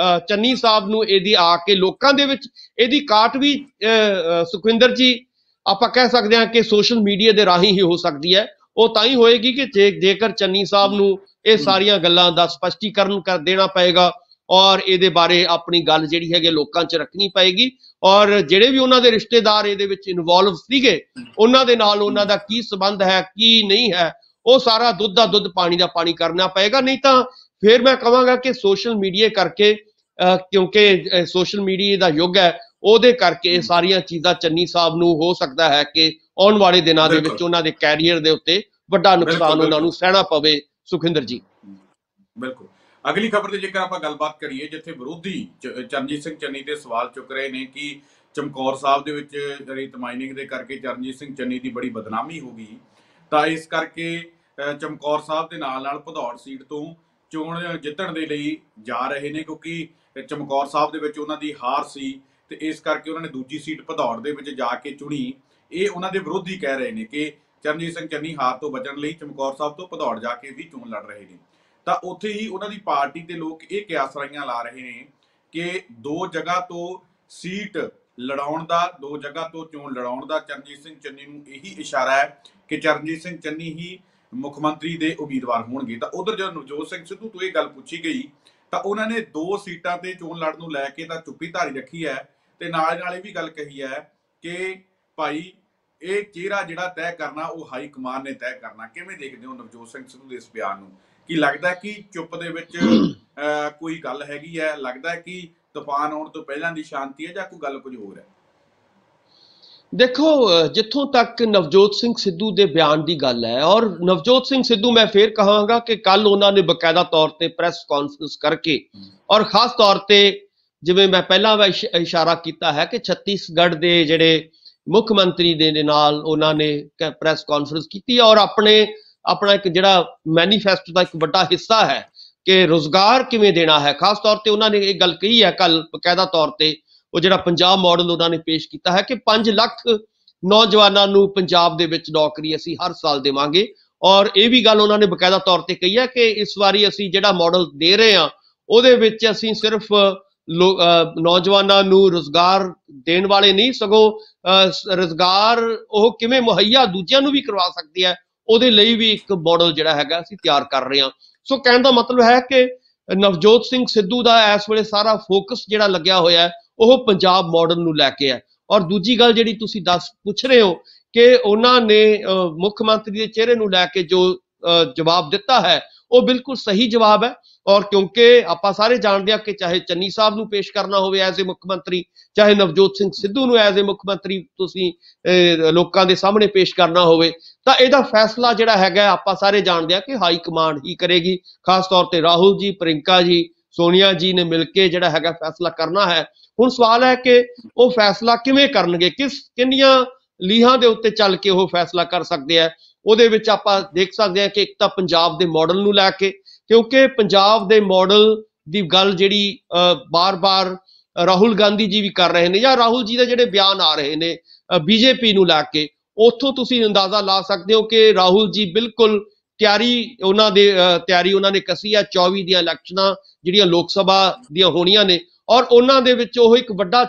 ਚੰਨੀ ਸਾਹਿਬ ਨੂੰ ਇਹਦੀ ਆ ਕੇ ਲੋਕਾਂ ਦੇ ਵਿੱਚ ਇਹਦੀ ਕਾਟ ਵੀ ਸੁਖਵਿੰਦਰ ਜੀ ਆਪਾਂ ਕਹਿ ਸਕਦੇ ਹਾਂ ਕਿ ਸੋਸ਼ਲ ਮੀਡੀਆ ਦੇ ਰਾਹੀਂ ਹੀ ਹੋ ਸਕਦੀ ਹੈ। ਉਹ ਤਾਂ ਹੀ ਹੋਏਗੀ ਕਿ ਜੇਕਰ ਚੰਨੀ ਸਾਹਿਬ ਨੂੰ ਇਹ ਸਾਰੀਆਂ ਗੱਲਾਂ ਦਾ ਸਪਸ਼ਟੀਕਰਨ ਕਰ ਦੇਣਾ ਪਏਗਾ ਔਰ ਇਹਦੇ ਬਾਰੇ ਆਪਣੀ ਗੱਲ ਜਿਹੜੀ ਹੈਗੀ ਲੋਕਾਂ 'ਚ ਰੱਖਣੀ ਪਏਗੀ। ਔਰ ਜਿਹੜੇ ਵੀ ਉਹਨਾਂ ਦੇ ਰਿਸ਼ਤੇਦਾਰ ਇਹਦੇ ਵਿੱਚ ਇਨਵੋਲਵ ਸੀਗੇ ਉਹਨਾਂ ਦੇ ਨਾਲ ਉਹਨਾਂ ਦਾ ਕੀ ਸੰਬੰਧ ਹੈ, ਕੀ ਨਹੀਂ ਹੈ, ਉਹ ਸਾਰਾ ਦੁੱਧ ਦਾ ਦੁੱਧ ਪਾਣੀ ਦਾ ਪਾਣੀ ਕਰਨਾ ਪਏਗਾ। ਨਹੀਂ ਤਾਂ ਫਿਰ ਮੈਂ ਕਹਾਂਗਾ ਕਿ ਸੋਸ਼ਲ ਮੀਡੀਆ ਕਰਕੇ, ਕਿਉਂਕਿ ਸੋਸ਼ਲ ਮੀਡੀਆ ਦਾ ਯੁੱਗ ਹੈ, ਉਹਦੇ ਕਰਕੇ ਇਹ ਸਾਰੀਆਂ ਚੀਜ਼ਾਂ ਚੰਨੀ ਸਾਹਿਬ ਨੂੰ ਹੋ ਸਕਦਾ ਹੈ ਕਿ ਆਉਣ ਵਾਲੇ ਦਿਨਾਂ ਦੇ ਵਿੱਚ ਉਹਨਾਂ ਦੇ ਕੈਰੀਅਰ ਦੇ ਉੱਤੇ ਵੱਡਾ ਨੁਕਸਾਨ ਉਹਨਾਂ ਨੂੰ ਸਹਿਣਾ ਪਵੇ। ਸੁਖਿੰਦਰ ਜੀ ਬਿਲਕੁਲ। ਅਗਲੀ ਖਬਰ ਤੇ ਜੇਕਰ ਆਪਾਂ ਗੱਲਬਾਤ ਕਰੀਏ, ਜਿੱਥੇ ਵਿਰੋਧੀ ਚਰਨਜੀਤ ਸਿੰਘ ਚੰਨੀ ਤੇ ਸਵਾਲ ਚੁੱਕ ਰਹੇ ਨੇ ਕਿ ਚਮਕੌਰ ਸਾਹਿਬ ਦੇ ਵਿੱਚ ਰੇਤ ਮਾਈਨਿੰਗ ਦੇ ਕਰਕੇ ਚਰਨਜੀਤ ਸਿੰਘ ਚੰਨੀ ਦੀ ਬੜੀ ਬਦਨਾਮੀ ਹੋ ਗਈ, ਤਾਂ ਇਸ ਕਰਕੇ ਚਮਕੌਰ ਸਾਹਿਬ ਦੇ ਨਾਲ ਭਦੌੜ ਸੀਟ ਤੋਂ ਚੋਣ ਜਿੱਤਣ ਦੇ ਲਈ ਜਾ ਰਹੇ ਨੇ, ਕਿਉਂਕਿ ਚਮਕੌਰ ਸਾਹਿਬ ਦੇ ਵਿੱਚ ਉਹਨਾਂ ਦੀ ਹਾਰ ਸੀ ਤੇ ਇਸ ਕਰਕੇ ਉਹਨਾਂ ਨੇ ਦੂਜੀ ਸੀਟ ਭਦੌੜ ਦੇ ਵਿੱਚ ਜਾ ਕੇ ਚੁਣੀ। ਇਹ ਉਹਨਾਂ ਦੇ ਵਿਰੋਧੀ ਕਹਿ ਰਹੇ ਨੇ ਕਿ ਚਰਨਜੀਤ ਸਿੰਘ ਚੰਨੀ ਹਾਰ ਤੋਂ ਬਚਣ ਲਈ ਚਮਕੌਰ ਸਾਹਿਬ ਤੋਂ ਭਦੌੜ ਜਾ ਕੇ ਵੀ ਚੋਣ ਲੜ ਰਹੇ ਨੇ। ਤਾਂ ਉੱਥੇ ਹੀ ਉਹਨਾਂ ਦੀ ਪਾਰਟੀ ਦੇ ਲੋਕ ਇਹ ਕਿਆਸਰਾਈਆਂ ਲਾ ਰਹੇ ਨੇ ਕਿ ਦੋ ਜਗ੍ਹਾ ਤੋਂ ਸੀਟ ਲੜਾਉਣ ਦਾ, ਦੋ ਜਗ੍ਹਾ ਤੋਂ ਚੋਣ ਲੜਾਉਣ ਦਾ ਚਰਨਜੀਤ ਸਿੰਘ ਚੰਨੀ ਨੂੰ ਇਹੀ ਇਸ਼ਾਰਾ ਹੈ ਕਿ ਚਰਨਜੀਤ ਸਿੰਘ ਚੰਨੀ ਹੀ ਮੁੱਖ ਮੰਤਰੀ ਦੇ ਉਮੀਦਵਾਰ ਹੋਣਗੇ। ਤਾਂ ਉਧਰ ਜਦੋਂ ਨਵਜੋਤ ਸਿੰਘ ਸਿੱਧੂ ਤੋਂ ਇਹ ਗੱਲ ਪੁੱਛੀ ਗਈ ਤਾਂ ਉਹਨਾਂ ਨੇ ਦੋ ਸੀਟਾਂ ਤੇ ਚੋਣ ਲੜਨ ਨੂੰ ਲੈ ਕੇ ਤਾਂ ਚੁੱਪੀ ਧਾਰੀ ਰੱਖੀ ਹੈ ਤੇ ਨਾਲ ਇਹ ਵੀ ਗੱਲ ਕਹੀ ਹੈ ਕਿ ਭਾਈ ਇਹ ਚਿਹਰਾ ਜਿਹੜਾ ਤੈਅ ਕਰਨਾ ਉਹ ਹਾਈ ਕਮਾਨ ਨੇ ਤੈਅ ਕਰਨਾ। ਕਿਵੇਂ ਦੇਖਦੇ ਹੋ ਨਵਜੋਤ ਸਿੰਘ ਸਿੱਧੂ ਦੇ ਇਸ ਬਿਆਨ ਨੂੰ? ਕੀ ਲੱਗਦਾ ਕਿ ਚੁੱਪ ਦੇ ਵਿੱਚ ਕੋਈ ਗੱਲ ਹੈਗੀ ਹੈ? ਲੱਗਦਾ ਕਿ ਤੂਫਾਨ ਆਉਣ ਤੋਂ ਪਹਿਲਾਂ ਦੀ ਸ਼ਾਂਤੀ ਹੈ ਜਾਂ ਕੋਈ ਗੱਲ ਕੁਝ ਹੋਰ ਹੈ? ਦੇਖੋ, ਜਿੱਥੋਂ ਤੱਕ ਨਵਜੋਤ ਸਿੰਘ ਸਿੱਧੂ ਦੇ ਬਿਆਨ ਦੀ ਗੱਲ ਹੈ, ਔਰ ਨਵਜੋਤ ਸਿੰਘ ਸਿੱਧੂ ਮੈਂ ਫੇਰ ਕਹਾਂਗਾ ਕਿ ਕੱਲ ਉਹਨਾਂ ਨੇ ਬਕਾਇਦਾ ਤੌਰ ਤੇ ਪ੍ਰੈਸ ਕਾਨਫਰੰਸ ਕਰਕੇ ਔਰ ਖਾਸ ਤੌਰ ਤੇ ਜਿਵੇਂ ਮੈਂ ਪਹਿਲਾਂ ਇਸ਼ਾਰਾ ਕੀਤਾ ਹੈ ਕਿ ਛੱਤੀਸਗੜ੍ਹ ਦੇ ਜਿਹੜੇ ਮੁੱਖ ਮੰਤਰੀ ਦੇ ਨਾਲ ਉਹਨਾਂ ਨੇ ਪ੍ਰੈਸ ਕਾਨਫਰੰਸ ਕੀਤੀ ਔਰ ਆਪਣਾ ਇੱਕ ਜਿਹੜਾ ਮੈਨੀਫੈਸਟੋ ਦਾ ਇੱਕ ਵੱਡਾ ਹਿੱਸਾ ਹੈ ਕਿ ਰੁਜ਼ਗਾਰ ਕਿਵੇਂ ਦੇਣਾ ਹੈ। ਖਾਸ ਤੌਰ ਤੇ ਉਹਨਾਂ ਨੇ ਇਹ ਗੱਲ ਕਹੀ ਹੈ ਕੱਲ ਬਕਾਇਦਾ ਤੌਰ ਤੇ, ਉਹ ਜਿਹੜਾ ਪੰਜਾਬ ਮਾਡਲ ਉਹਨਾਂ ਨੇ ਪੇਸ਼ ਕੀਤਾ ਹੈ ਕਿ 5 ਲੱਖ ਨੌਜਵਾਨਾਂ ਨੂੰ ਪੰਜਾਬ ਦੇ ਵਿੱਚ ਨੌਕਰੀ ਅਸੀਂ ਹਰ ਸਾਲ ਦੇਵਾਂਗੇ। ਔਰ ਇਹ ਵੀ ਗੱਲ ਉਹਨਾਂ ਨੇ ਬਕਾਇਦਾ ਤੌਰ ਤੇ ਕਹੀ ਹੈ ਕਿ ਇਸ ਵਾਰੀ ਅਸੀਂ ਜਿਹੜਾ ਮਾਡਲ ਦੇ ਰਹੇ ਹਾਂ ਉਹਦੇ ਵਿੱਚ ਅਸੀਂ ਸਿਰਫ ਨੌਜਵਾਨਾਂ ਨੂੰ ਰੁਜ਼ਗਾਰ ਦੇਣ ਵਾਲੇ ਨਹੀਂ, ਸਗੋਂ ਰੁਜ਼ਗਾਰ ਉਹ ਕਿਵੇਂ ਮੁਹੱਈਆ ਦੂਜਿਆਂ ਨੂੰ ਵੀ ਕਰਵਾ ਸਕਦੀ ਹੈ ਉਹਦੇ ਲਈ ਵੀ ਇੱਕ ਮਾਡਲ ਜਿਹੜਾ ਹੈਗਾ ਅਸੀਂ ਤਿਆਰ ਕਰ ਰਹੇ ਹਾਂ। ਸੋ ਕਹਿਣ ਦਾ ਮਤਲਬ ਹੈ ਕਿ ਨਵਜੋਤ ਸਿੰਘ ਸਿੱਧੂ ਦਾ ਇਸ ਵੇਲੇ ਸਾਰਾ ਫੋਕਸ ਜਿਹੜਾ ਲੱਗਿਆ ਹੋਇਆ ਉਹ ਪੰਜਾਬ ਮਾਡਲ ਨੂੰ ਲੈ ਕੇ ਹੈ। ਔਰ ਦੂਜੀ ਗੱਲ ਜਿਹੜੀ ਤੁਸੀਂ ਪੁੱਛ ਰਹੇ ਹੋ ਕਿ ਉਹਨਾਂ ਨੇ ਮੁੱਖ ਮੰਤਰੀ ਦੇ ਚਿਹਰੇ ਨੂੰ ਲੈ ਕੇ ਜੋ ਜਵਾਬ ਦਿੱਤਾ ਹੈ ਉਹ ਬਿਲਕੁਲ ਸਹੀ ਜਵਾਬ ਹੈ। ਔਰ ਕਿਉਂਕਿ ਆਪਾਂ ਸਾਰੇ ਜਾਣਦੇ ਹਾਂ ਕਿ ਚਾਹੇ ਚੰਨੀ ਸਾਹਿਬ ਨੂੰ ਪੇਸ਼ ਕਰਨਾ ਹੋਵੇ ਐਜ਼ ਏ ਮੁੱਖ ਮੰਤਰੀ, ਚਾਹੇ ਨਵਜੋਤ ਸਿੰਘ ਸਿੱਧੂ ਨੂੰ ਐਜ਼ ਏ ਮੁੱਖ ਮੰਤਰੀ ਤੁਸੀਂ ਲੋਕਾਂ ਦੇ ਸਾਹਮਣੇ ਪੇਸ਼ ਕਰਨਾ ਹੋਵੇ, ਤਾਂ ਇਹਦਾ ਫੈਸਲਾ ਜਿਹੜਾ ਹੈਗਾ ਆਪਾਂ ਸਾਰੇ ਜਾਣਦੇ ਹਾਂ ਕਿ ਹਾਈ ਕਮਾਂਡ ਹੀ ਕਰੇਗੀ। ਖਾਸ ਤੌਰ ਤੇ ਰਾਹੁਲ ਜੀ, ਪ੍ਰਿੰਕਾ ਜੀ, ਸੋਨੀਆ ਜੀ ਨੇ ਮਿਲ ਕੇ ਜਿਹੜਾ ਹੈਗਾ ਫੈਸਲਾ ਕਰਨਾ ਹੈ। ਹੁਣ ਸਵਾਲ ਹੈ ਕਿ ਉਹ ਫੈਸਲਾ ਕਿਵੇਂ ਕਰਨਗੇ, ਕਿੰਨੀਆਂ ਲੀਹਾਂ ਦੇ ਉੱਤੇ ਚੱਲ ਕੇ ਉਹ ਫੈਸਲਾ ਕਰ ਸਕਦੇ ਆ। ਉਹਦੇ ਵਿੱਚ ਆਪਾਂ ਦੇਖ ਸਕਦੇ ਹਾਂ ਕਿ ਇੱਕ ਤਾਂ ਪੰਜਾਬ ਦੇ ਮਾਡਲ ਨੂੰ ਲੈ ਕੇ, ਕਿਉਂਕਿ ਪੰਜਾਬ ਦੇ ਮਾਡਲ ਦੀ ਗੱਲ ਜਿਹੜੀ ਬਾਰ-ਬਾਰ ਰਾਹੁਲ ਗਾਂਧੀ ਜੀ ਵੀ ਕਰ ਰਹੇ ਨੇ, ਜਾਂ ਰਾਹੁਲ ਜੀ ਦੇ ਜਿਹੜੇ ਬਿਆਨ ਆ ਰਹੇ ਨੇ ਬੀਜੇਪੀ ਨੂੰ ਲੈ ਕੇ, ਉੱਥੋਂ ਤੁਸੀਂ ਅੰਦਾਜ਼ਾ ਲਾ ਸਕਦੇ ਹੋ ਕਿ ਰਾਹੁਲ ਜੀ ਬਿਲਕੁਲ ਤਿਆਰੀ ਉਹਨਾਂ ਨੇ ਕਸੀ ਹੈ 24 ਦੀਆਂ ਇਲੈਕਸ਼ਨਾਂ ਜਿਹੜੀਆਂ ਲੋਕ ਸਭਾ ਦੀਆਂ ਹੋਣੀਆਂ ਨੇ, ਔਰ ਉਹਨਾਂ ਦੇ ਵਿੱਚ ਉਹ ਇੱਕ ਵੱਡੇ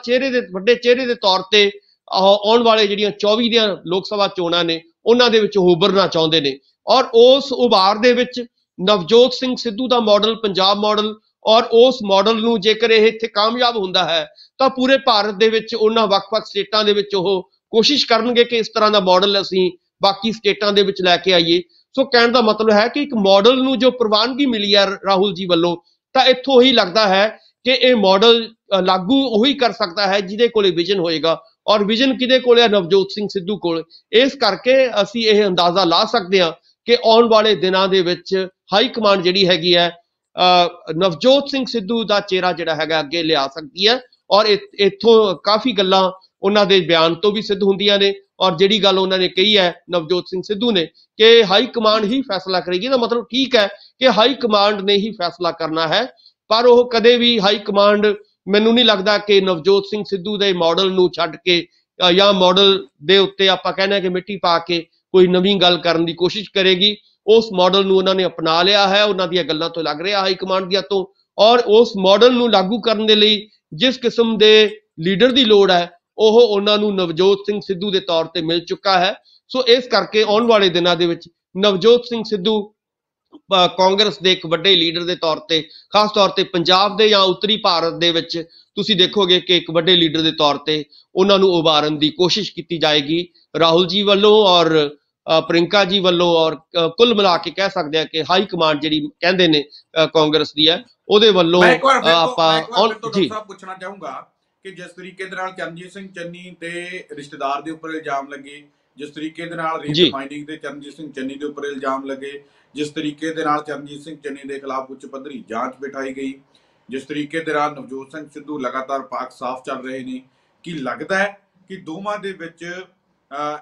ਚਿਹਰੇ ਦੇ ਤੌਰ ਤੇ ਆਉਣ ਵਾਲੇ ਜਿਹੜੀਆਂ 24 ਦੀਆਂ ਲੋਕ ਸਭਾ ਚੋਣਾਂ ਨੇ ਉਹਨਾਂ ਦੇ ਵਿੱਚ ਉਭਰਨਾ ਚਾਹੁੰਦੇ ਨੇ। ਔਰ ਉਸ ਉਭਾਰ ਦੇ ਵਿੱਚ ਨਵਜੋਤ ਸਿੰਘ ਸਿੱਧੂ ਦਾ ਮਾਡਲ, ਪੰਜਾਬ ਮਾਡਲ, ਔਰ ਉਸ ਮਾਡਲ ਨੂੰ ਜੇਕਰ ਇਹ ਇੱਥੇ ਕਾਮਯਾਬ ਹੁੰਦਾ ਹੈ ਤਾਂ ਪੂਰੇ ਭਾਰਤ ਦੇ ਵਿੱਚ ਉਹਨਾਂ ਵੱਖ-ਵੱਖ ਸਟੇਟਾਂ ਦੇ ਵਿੱਚ ਉਹ ਕੋਸ਼ਿਸ਼ ਕਰਨਗੇ ਕਿ ਇਸ ਤਰ੍ਹਾਂ ਦਾ ਮਾਡਲ ਅਸੀਂ ਬਾਕੀ ਸਟੇਟਾਂ ਦੇ ਵਿੱਚ ਲੈ ਕੇ ਆਈਏ। ਸੋ ਕਹਿਣ ਦਾ ਮਤਲਬ ਹੈ ਕਿ ਇੱਕ ਮਾਡਲ ਨੂੰ ਜੋ ਪ੍ਰਵਾਨਗੀ ਮਿਲੀ ਹੈ ਰਾਹੁਲ ਜੀ ਵੱਲੋਂ, ਤਾਂ ਇੱਥੋਂ ਹੀ ਲੱਗਦਾ ਹੈ ਕਿ ਇਹ ਮਾਡਲ ਲਾਗੂ ਉਹੀ ਕਰ ਸਕਦਾ ਹੈ ਜਿਹਦੇ ਕੋਲੇ ਵਿਜ਼ਨ ਹੋਏਗਾ, ਔਰ ਵਿਜ਼ਨ ਕਿਹਦੇ ਕੋਲ ਹੈ? ਨਵਜੋਤ ਸਿੰਘ ਸਿੱਧੂ ਕੋਲ। ਇਸ ਕਰਕੇ ਅਸੀਂ ਇਹ ਅੰਦਾਜ਼ਾ ਲਾ ਸਕਦੇ ਹਾਂ ਕਿ ਆਉਣ ਵਾਲੇ ਦਿਨਾਂ ਦੇ ਵਿੱਚ ਹਾਈ ਕਮਾਂਡ ਜਿਹੜੀ ਹੈਗੀ ਹੈ ਨਵਜੋਤ ਸਿੰਘ ਸਿੱਧੂ ਦਾ ਚਿਹਰਾ ਜਿਹੜਾ ਹੈਗਾ ਅੱਗੇ ਲਿਆ ਸਕਦੀ ਹੈ। ਔਰ ਇੱਥੋਂ ਕਾਫੀ ਗੱਲਾਂ ਉਹਨਾਂ ਦੇ ਬਿਆਨ ਤੋਂ ਵੀ ਸਿੱਧ ਹੁੰਦੀਆਂ ਨੇ, ਔਰ ਜਿਹੜੀ ਗੱਲ ਉਹਨਾਂ ਨੇ ਕਹੀ ਹੈ ਨਵਜੋਤ ਸਿੰਘ ਸਿੱਧੂ ਨੇ ਕਿ ਹਾਈ ਕਮਾਂਡ ਹੀ ਫੈਸਲਾ ਕਰੇਗੀ, ਤਾਂ ਮਤਲਬ ਠੀਕ ਹੈ ਕਿ ਹਾਈ ਕਮਾਂਡ ਨੇ ਹੀ ਫੈਸਲਾ ਕਰਨਾ ਹੈ। ਪਰ ਉਹ ਕਦੇ ਵੀ ਹਾਈ ਕਮਾਂਡ, ਮੈਨੂੰ ਨਹੀਂ ਲੱਗਦਾ ਕਿ ਨਵਜੋਤ ਸਿੰਘ ਸਿੱਧੂ ਦੇ ਮਾਡਲ ਨੂੰ ਛੱਡ ਕੇ ਜਾਂ ਮਾਡਲ ਦੇ ਉੱਤੇ ਆਪਾਂ ਕਹਿੰਦੇ ਕਿ ਮਿੱਟੀ ਪਾ ਕੇ ਕੋਈ ਨਵੀਂ ਗੱਲ ਕਰਨ ਦੀ ਕੋਸ਼ਿਸ਼ ਕਰੇਗੀ। ਉਸ ਮਾਡਲ ਨੂੰ ਉਹਨਾਂ ਨੇ ਅਪਣਾ ਲਿਆ ਹੈ, ਉਹਨਾਂ ਦੀਆਂ ਗੱਲਾਂ ਤੋਂ ਲੱਗ ਰਿਹਾ ਹਾਈ ਕਮਾਂਡ ਦੀਆਂ ਤੋਂ, ਔਰ ਉਸ ਮਾਡਲ ਨੂੰ ਲਾਗੂ ਕਰਨ ਦੇ ਲਈ ਜਿਸ ਕਿਸਮ ਦੇ ਲੀਡਰ ਦੀ ਲੋੜ ਹੈ ਉਹ ਉਹਨਾਂ ਨੂੰ ਨਵਜੋਤ ਸਿੰਘ ਸਿੱਧੂ ਦੇ ਤੌਰ ਤੇ ਮਿਲ ਚੁੱਕਾ ਹੈ। ਸੋ ਇਸ ਕਰਕੇ ਆਉਣ ਵਾਲੇ ਦਿਨਾਂ ਦੇ ਵਿੱਚ ਨਵਜੋਤ ਸਿੰਘ ਸਿੱਧੂ ਕਾਂਗਰਸ ਦੇ ਇੱਕ ਵੱਡੇ ਲੀਡਰ ਦੇ ਤੌਰ ਤੇ, ਖਾਸ ਤੌਰ ਤੇ ਪੰਜਾਬ ਦੇ ਜਾਂ ਉੱਤਰੀ ਭਾਰਤ ਦੇ ਵਿੱਚ ਤੁਸੀਂ ਦੇਖੋਗੇ ਕਿ ਇੱਕ ਵੱਡੇ ਲੀਡਰ ਦੇ ਤੌਰ ਤੇ ਉਹਨਾਂ ਨੂੰ ਉਭਾਰਨ ਦੀ ਕੋਸ਼ਿਸ਼ ਕੀਤੀ ਜਾਏਗੀ ਰਾਹੁਲ ਜੀ ਵੱਲੋਂ ਔਰ ਪ੍ਰਿੰਕਾ ਜੀ ਵੱਲੋਂ। ਔਰ ਕੁੱਲ ਮਿਲਾ ਕੇ ਕਹਿ ਸਕਦੇ ਹਾਂ ਕਿ ਹਾਈ ਕਮਾਂਡ ਜਿਹੜੀ ਕਹਿੰਦੇ ਨੇ ਕਾਂਗਰਸ ਦੀ ਹੈ ਉਹਦੇ ਵੱਲੋਂ ਆਪਾਂ ਜੀ ਪੁੱਛਣਾ ਚਾਹੂੰਗਾ ਕਿ ਜਿਸ ਤਰੀਕੇ ਦੇ ਨਾਲ ਚਰਨਜੀਤ ਸਿੰਘ ਚੰਨੀ ਤੇ ਰਿਸ਼ਤੇਦਾਰ ਦੇ ਉੱਪਰ ਇਲਜ਼ਾਮ ਲੱਗੇ, ਜਿਸ ਤਰੀਕੇ ਦੇ ਨਾਲ ਰੇਤ ਮਾਈਨਿੰਗ ਦੇ ਚਰਨਜੀਤ ਸਿੰਘ ਚੰਨੀ ਦੇ ਉੱਪਰ ਇਲਜ਼ਾਮ ਲੱਗੇ, ਜਿਸ ਤਰੀਕੇ ਦੇ ਨਾਲ ਚਰਨਜੀਤ ਸਿੰਘ ਚੰਨੀ ਦੇ ਖਿਲਾਫ ਉੱਚ ਪੱਧਰੀ ਜਾਂਚ ਬਿਠਾਈ ਗਈ, ਜਿਸ ਤਰੀਕੇ ਦੇ ਨਾਲ ਨਵਜੋਤ ਸਿੰਘ ਸਿੱਧੂ ਲਗਾਤਾਰ ਪਾਕ ਸਾਫ਼ ਚੱਲ ਰਹੇ ਨੇ, ਕੀ ਲੱਗਦਾ ਹੈ ਕਿ ਦੋਵਾਂ ਦੇ ਵਿੱਚ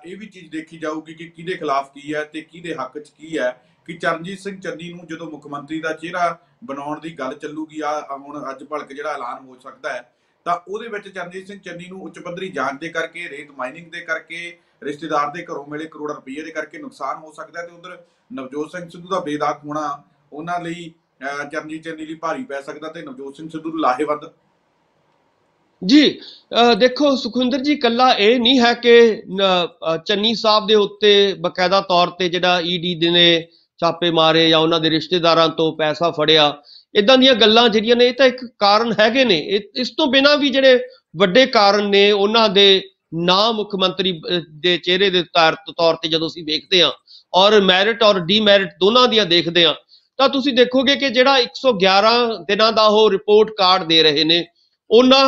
ਇਹ ਵੀ ਚੀਜ਼ ਦੇਖੀ ਜਾਊਗੀ ਕਿ ਕਿਹਦੇ ਖਿਲਾਫ ਕੀ ਹੈ ਤੇ ਕਿਹਦੇ ਹੱਕ 'ਚ ਕੀ ਹੈ, ਕਿ ਚਰਨਜੀਤ ਸਿੰਘ ਚੰਨੀ ਨੂੰ ਜਦੋਂ ਮੁੱਖ ਮੰਤਰੀ ਦਾ ਚਿਹਰਾ ਬਣਾਉਣ ਦੀ ਗੱਲ ਚੱਲੂਗੀ, ਹੁਣ ਅੱਜ ਭਲਕ ਜਿਹੜਾ ਐਲਾਨ ਹੋ ਸਕਦਾ ਹੈ, ਤਾਂ ਉਹਦੇ ਵਿੱਚ ਚਰਨਜੀਤ ਸਿੰਘ ਚੰਨੀ ਨੂੰ ਉੱਚ ਪੱਧਰੀ ਜਾਂਚ ਦੇ ਕਰਕੇ, ਰੇਤ ਮਾਈਨਿੰਗ ਦੇ ਕਰਕੇ, ਰਿਸ਼ਤੇਦਾਰ ਦੇ ਘਰੋਂ ਮਿਲੇ ਕਰੋੜਾਂ ਰੁਪਏ ਦੇ ਕਰਕੇ ਨੁਕਸਾਨ ਹੋ ਸਕਦਾ ਹੈ, ਤੇ ਉਧਰ ਨਵਜੋਤ ਸਿੰਘ ਸਿੱਧੂ ਦਾ ਬੇਦਾਗ ਹੋਣਾ ਉਹਨਾਂ ਲਈ ਚਰਨਜੀਤ ਚੰਨੀ ਲਈ ਭਾਰੀ ਪੈ ਸਕਦਾ ਤੇ ਨਵਜੋਤ ਸਿੰਘ ਸਿੱਧੂ ਨੂੰ ਲਾਹੇਵੰਦ। ਜੀ ਦੇਖੋ ਸੁਖਵਿੰਦਰ ਜੀ, ਕੱਲਾ ਇਹ ਨਹੀਂ ਹੈ ਕਿ ਚੰਨੀ ਸਾਹਿਬ ਦੇ ਉੱਤੇ ਬਕਾਇਦਾ ਤੌਰ ਤੇ ਜਿਹੜਾ ਈਡੀ ਨੇ ਛਾਪੇ ਮਾਰੇ ਜਾਂ ਉਹਨਾਂ ਦੇ ਰਿਸ਼ਤੇਦਾਰਾਂ ਤੋਂ ਪੈਸਾ ਫੜਿਆ, ਇਦਾਂ ਦੀਆਂ ਗੱਲਾਂ ਜਿਹੜੀਆਂ ਨੇ ਇਹ ਤਾਂ ਇੱਕ ਕਾਰਨ ਹੈਗੇ ਨੇ। ਇਸ ਤੋਂ ਬਿਨਾਂ ਵੀ ਜਿਹੜੇ ਵੱਡੇ ਕਾਰਨ ਨੇ ਉਹਨਾਂ ਦੇ ਨਾ ਮੁੱਖ ਮੰਤਰੀ ਦੇ ਚਿਹਰੇ ਦੇ ਤੌਰ ਤੇ ਜਦੋਂ ਅਸੀਂ ਵੇਖਦੇ ਹਾਂ ਔਰ ਮੈਰਿਟ ਔਰ ਡੀਮੈਰਿਟ ਦੋਨਾਂ ਦੀਆਂ ਦੇਖਦੇ ਹਾਂ, ਤਾਂ ਤੁਸੀਂ ਦੇਖੋਗੇ ਕਿ ਜਿਹੜਾ 111 ਦਿਨਾਂ ਦਾ ਉਹ ਰਿਪੋਰਟ ਕਾਰਡ ਦੇ ਰਹੇ ਨੇ, ਉਹਨਾਂ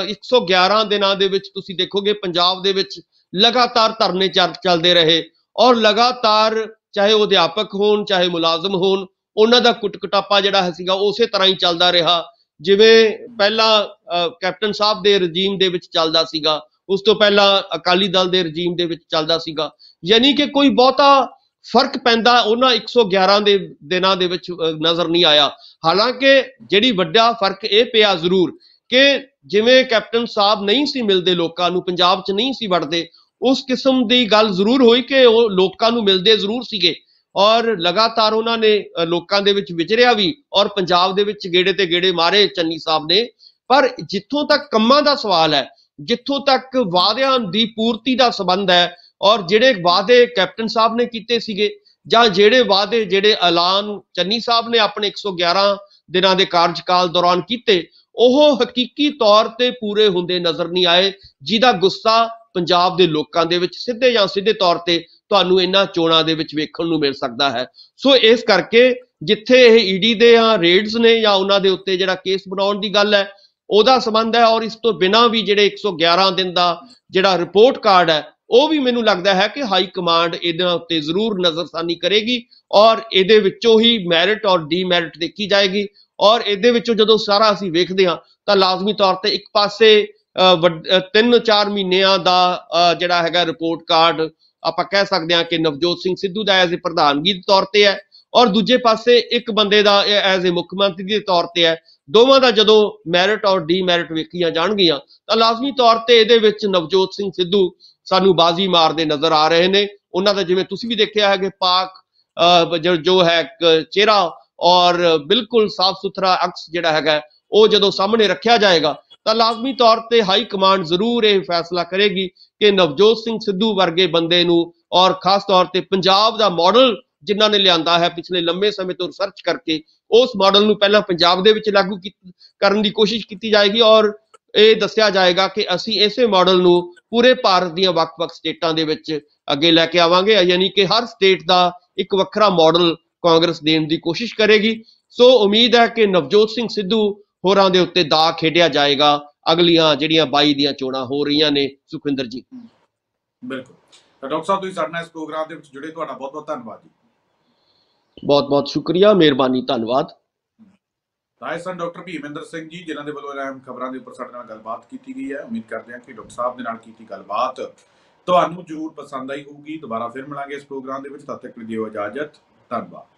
111 ਦਿਨਾਂ ਦੇ ਵਿੱਚ ਤੁਸੀਂ ਦੇਖੋਗੇ ਪੰਜਾਬ ਦੇ ਵਿੱਚ ਲਗਾਤਾਰ ਧਰਨੇ ਚੱਲਦੇ ਰਹੇ, ਔਰ ਲਗਾਤਾਰ ਚਾਹੇ ਉਹ ਅਧਿਆਪਕ ਹੋਣ ਚਾਹੇ ਮੁਲਾਜ਼ਮ ਹੋਣ, ਉਹਨਾਂ ਦਾ ਕੁੱਟ-ਕਟਾਪਾ ਜਿਹੜਾ ਸੀਗਾ ਉਸੇ ਤਰ੍ਹਾਂ ਹੀ ਚੱਲਦਾ ਰਿਹਾ ਜਿਵੇਂ ਪਹਿਲਾਂ ਕੈਪਟਨ ਸਾਹਿਬ ਦੇ ਰਜੀਮ ਦੇ ਵਿੱਚ ਚੱਲਦਾ ਸੀਗਾ, ਉਸ ਤੋਂ ਪਹਿਲਾਂ ਅਕਾਲੀ ਦਲ ਦੇ ਰਜੀਮ ਦੇ ਵਿੱਚ ਚੱਲਦਾ ਸੀਗਾ। ਯਾਨੀ ਕਿ ਕੋਈ ਬਹੁਤਾ ਫਰਕ ਪੈਂਦਾ ਉਹਨਾਂ 111 ਦੇ ਦਿਨਾਂ ਦੇ ਵਿੱਚ ਨਜ਼ਰ ਨਹੀਂ ਆਇਆ। ਹਾਲਾਂਕਿ ਜਿਹੜੀ ਵੱਡਾ ਫਰਕ ਇਹ ਪਿਆ ਜ਼ਰੂਰ ਕਿ ਜਿਵੇਂ ਕੈਪਟਨ ਸਾਹਿਬ ਨਹੀਂ ਸੀ ਮਿਲਦੇ ਲੋਕਾਂ ਨੂੰ, ਪੰਜਾਬ 'ਚ ਨਹੀਂ ਸੀ ਵੜਦੇ, ਉਸ ਕਿਸਮ ਦੀ ਗੱਲ ਜ਼ਰੂਰ ਹੋਈ ਕਿ ਉਹ ਲੋਕਾਂ ਨੂੰ ਮਿਲਦੇ ਜ਼ਰੂਰ ਸੀਗੇ, ਔਰ ਲਗਾਤਾਰ ਉਹਨਾਂ ਨੇ ਲੋਕਾਂ ਦੇ ਵਿੱਚ ਵਿਚਰਿਆ ਵੀ, ਔਰ ਪੰਜਾਬ ਦੇ ਵਿੱਚ ਗੇੜੇ ਤੇ ਗੇੜੇ ਮਾਰੇ ਚੰਨੀ ਸਾਹਿਬ ਨੇ। ਪਰ ਜਿੱਥੋਂ ਤੱਕ ਕੰਮਾਂ ਦਾ ਸਵਾਲ ਹੈ, ਜਿੱਥੋਂ ਤੱਕ ਵਾਅਦਿਆਂ ਦੀ ਪੂਰਤੀ ਦਾ ਸੰਬੰਧ ਹੈ, ਔਰ ਜਿਹੜੇ ਵਾਅਦੇ ਕੈਪਟਨ ਸਾਹਿਬ ਨੇ ਕੀਤੇ ਸੀਗੇ ਜਾਂ ਜਿਹੜੇ ਐਲਾਨ ਚੰਨੀ ਸਾਹਿਬ ਨੇ ਆਪਣੇ 111 ਦਿਨਾਂ ਦੇ ਕਾਰਜਕਾਲ ਦੌਰਾਨ ਕੀਤੇ, ਉਹ ਹਕੀਕੀ ਤੌਰ ਤੇ ਪੂਰੇ ਹੁੰਦੇ ਨਜ਼ਰ ਨਹੀਂ ਆਏ, ਜਿਹਦਾ ਗੁੱਸਾ ਪੰਜਾਬ ਦੇ ਲੋਕਾਂ ਦੇ ਵਿੱਚ ਸਿੱਧੇ ਜਾਂ ਸਿੱਧੇ ਤੌਰ ਤੇ ਤੁਹਾਨੂੰ ਇਹਨਾਂ ਚੋਣਾਂ ਦੇ ਵਿੱਚ ਵੇਖਣ ਨੂੰ ਮਿਲ ਸਕਦਾ ਹੈ। ਸੋ ਇਸ ਕਰਕੇ ਜਿੱਥੇ ਇਹ ਈਡੀ ਦੇ ਜਾਂ ਰੇਡਸ ਨੇ ਜਾਂ ਉਹਨਾਂ ਦੇ ਉੱਤੇ ਜਿਹੜਾ ਕੇਸ ਬਣਾਉਣ ਦੀ ਗੱਲ ਹੈ ਉਹਦਾ ਸੰਬੰਧ ਹੈ, ਔਰ ਇਸ ਤੋਂ ਬਿਨਾਂ ਵੀ ਜਿਹੜੇ 111 ਦਿਨ ਦਾ ਜਿਹੜਾ ਰਿਪੋਰਟ ਕਾਰਡ ਹੈ ਉਹ ਵੀ ਮੈਨੂੰ ਲੱਗਦਾ ਹੈ ਕਿ ਹਾਈ ਕਮਾਂਡ ਇਹਨਾਂ ਉੱਤੇ ਜ਼ਰੂਰ ਨਜ਼ਰਸਾਨੀ ਕਰੇਗੀ ਔਰ ਇਹਦੇ ਵਿੱਚੋਂ ਹੀ ਮੈਰਿਟ ਔਰ ਡੀਮੈਰਿਟ ਦੇਖੀ ਜਾਏਗੀ। ਔਰ ਇਹਦੇ ਵਿੱਚੋਂ ਜਦੋਂ ਸਾਰਾ ਅਸੀਂ ਵੇਖਦੇ ਹਾਂ ਤਾਂ ਲਾਜ਼ਮੀ ਤੌਰ ਤੇ ਇੱਕ ਪਾਸੇ 3-4 ਮਹੀਨਿਆਂ ਦਾ ਜਿਹੜਾ ਹੈਗਾ ਰਿਪੋਰਟ ਕਾਰਡ ਆਪਾਂ ਕਹਿ ਸਕਦੇ ਹਾਂ ਕਿ ਨਵਜੋਤ ਸਿੰਘ ਸਿੱਧੂ ਦਾ ਐਜ਼ ਏ ਪ੍ਰਧਾਨਗੀ ਦੇ ਤੌਰ ਤੇ ਹੈ, ਔਰ ਦੂਜੇ ਪਾਸੇ ਇੱਕ ਬੰਦੇ ਦਾ ਐਜ਼ ਏ ਮੁੱਖ ਮੰਤਰੀ ਦੇ ਤੌਰ ਤੇ ਹੈ। ਦੋਵਾਂ ਦਾ ਜਦੋਂ ਮੈਰਿਟ ਔਰ ਡੀਮੈਰਿਟ ਵੇਖੀਆਂ ਜਾਣਗੀਆਂ ਤਾਂ ਲਾਜ਼ਮੀ ਤੌਰ ਤੇ ਇਹਦੇ ਵਿੱਚ ਨਵਜੋਤ ਸਿੰਘ ਸਿੱਧੂ ਸਾਨੂੰ ਬਾਜ਼ੀ ਮਾਰਦੇ ਨਜ਼ਰ ਆ ਰਹੇ ਨੇ। ਉਹਨਾਂ ਦਾ ਜਿਵੇਂ ਤੁਸੀਂ ਵੀ ਦੇਖਿਆ ਹੈ ਕਿ ਪਾਕ ਜੋ ਹੈ ਚਿਹਰਾ ਔਰ ਬਿਲਕੁਲ ਸਾਫ਼ ਸੁਥਰਾ ਅਕਸ ਜਿਹੜਾ ਹੈਗਾ ਉਹ ਜਦੋਂ ਸਾਹਮਣੇ ਰੱਖਿਆ ਜਾਏਗਾ ਤਾਂ ਲਾਜ਼ਮੀ ਤੌਰ ਤੇ ਹਾਈ ਕਮਾਂਡ ਜ਼ਰੂਰ ਇਹ ਫੈਸਲਾ ਕਰੇਗੀ ਕਿ ਨਵਜੋਤ ਸਿੰਘ ਸਿੱਧੂ ਵਰਗੇ ਬੰਦੇ ਨੂੰ ਔਰ ਖਾਸ ਤੌਰ ਤੇ ਪੰਜਾਬ ਦਾ ਮਾਡਲ ਜਿਨ੍ਹਾਂ ਨੇ ਲਿਆਂਦਾ ਹੈ ਪਿਛਲੇ ਲੰਮੇ ਸਮੇਂ ਤੋਂ ਰਿਸਰਚ ਕਰਕੇ, ਉਸ ਮਾਡਲ ਨੂੰ ਪਹਿਲਾਂ ਪੰਜਾਬ ਦੇ ਵਿੱਚ ਲਾਗੂ ਕਰਨ ਦੀ ਕੋਸ਼ਿਸ਼ ਕੀਤੀ ਜਾਏਗੀ ਔਰ ਇਹ ਦੱਸਿਆ ਜਾਏਗਾ ਕਿ ਅਸੀਂ ਇਸੇ ਮਾਡਲ ਨੂੰ ਪੂਰੇ ਭਾਰਤ ਦੀਆਂ ਵੱਖ-ਵੱਖ ਸਟੇਟਾਂ ਦੇ ਵਿੱਚ ਅੱਗੇ ਲੈ ਕੇ ਆਵਾਂਗੇ, ਯਾਨੀ ਕਿ ਹਰ ਸਟੇਟ ਦਾ ਇੱਕ ਵੱਖਰਾ ਮਾਡਲ ਕਾਂਗਰਸ ਦੇਣ ਦੀ ਕੋਸ਼ਿਸ਼ ਕਰੇਗੀ। ਸੋ ਉਮੀਦ ਹੈ ਕਿ ਨਵਜੋਤ ਸਿੰਘ ਸਿੱਧੂ ਹੋਰਾਂ ਦੇ ਉੱਤੇ ਦਾ ਖੇਡਿਆ ਜਾਏਗਾ ਅਗਲੀਆਂ ਜਿਹੜੀਆਂ 22 ਦੀਆਂ ਚੋਣਾਂ ਹੋ ਰਹੀਆਂ ਨੇ। ਸੁਖਵਿੰਦਰ ਜੀ ਬਿਲਕੁਲ। ਤਾਂ ਡਾਕਟਰ ਸਾਹਿਬ ਤੁਸੀਂ ਸਾਡੇ ਨਾਲ ਇਸ ਪ੍ਰੋਗਰਾਮ ਦੇ ਵਿੱਚ ਜੁੜੇ, ਤੁਹਾਡਾ ਬਹੁਤ ਬਹੁਤ ਧੰਨਵਾਦ ਜੀ। ਬਹੁਤ ਬਹੁਤ ਸ਼ੁਕਰੀਆ, ਮਿਹਰਬਾਨੀ, ਧੰਨਵਾਦ। ਤਾਂ ਸਨ ਡਾਕਟਰ ਭੀਮਿੰਦਰ ਸਿੰਘ ਜੀ ਜਿਨ੍ਹਾਂ ਦੇ ਵੱਲੋਂ ਅਹਿਮ ਖਬਰਾਂ ਦੇ ਉੱਪਰ ਸਾਡੇ ਨਾਲ ਗੱਲਬਾਤ ਕੀਤੀ ਗਈ ਹੈ। ਉਮੀਦ ਕਰਦੇ ਹਾਂ ਕਿ ਡਾਕਟਰ ਸਾਹਿਬ ਦੇ ਨਾਲ ਕੀਤੀ ਗੱਲਬਾਤ ਤੁਹਾਨੂੰ ਜ਼ਰੂਰ ਪਸੰਦ ਆਈ ਹੋਊਗੀ। ਦੁਬਾਰਾ ਫਿਰ ਮਿਲਾਂਗੇ ਇਸ ਪ੍ਰੋਗਰਾਮ ਦੇ ਵਿੱਚ, ਤਦ ਤੱਕ ਲਈ ਦਿਓ ਇਜਾਜ਼ਤ। ਧੰਨਵਾਦ।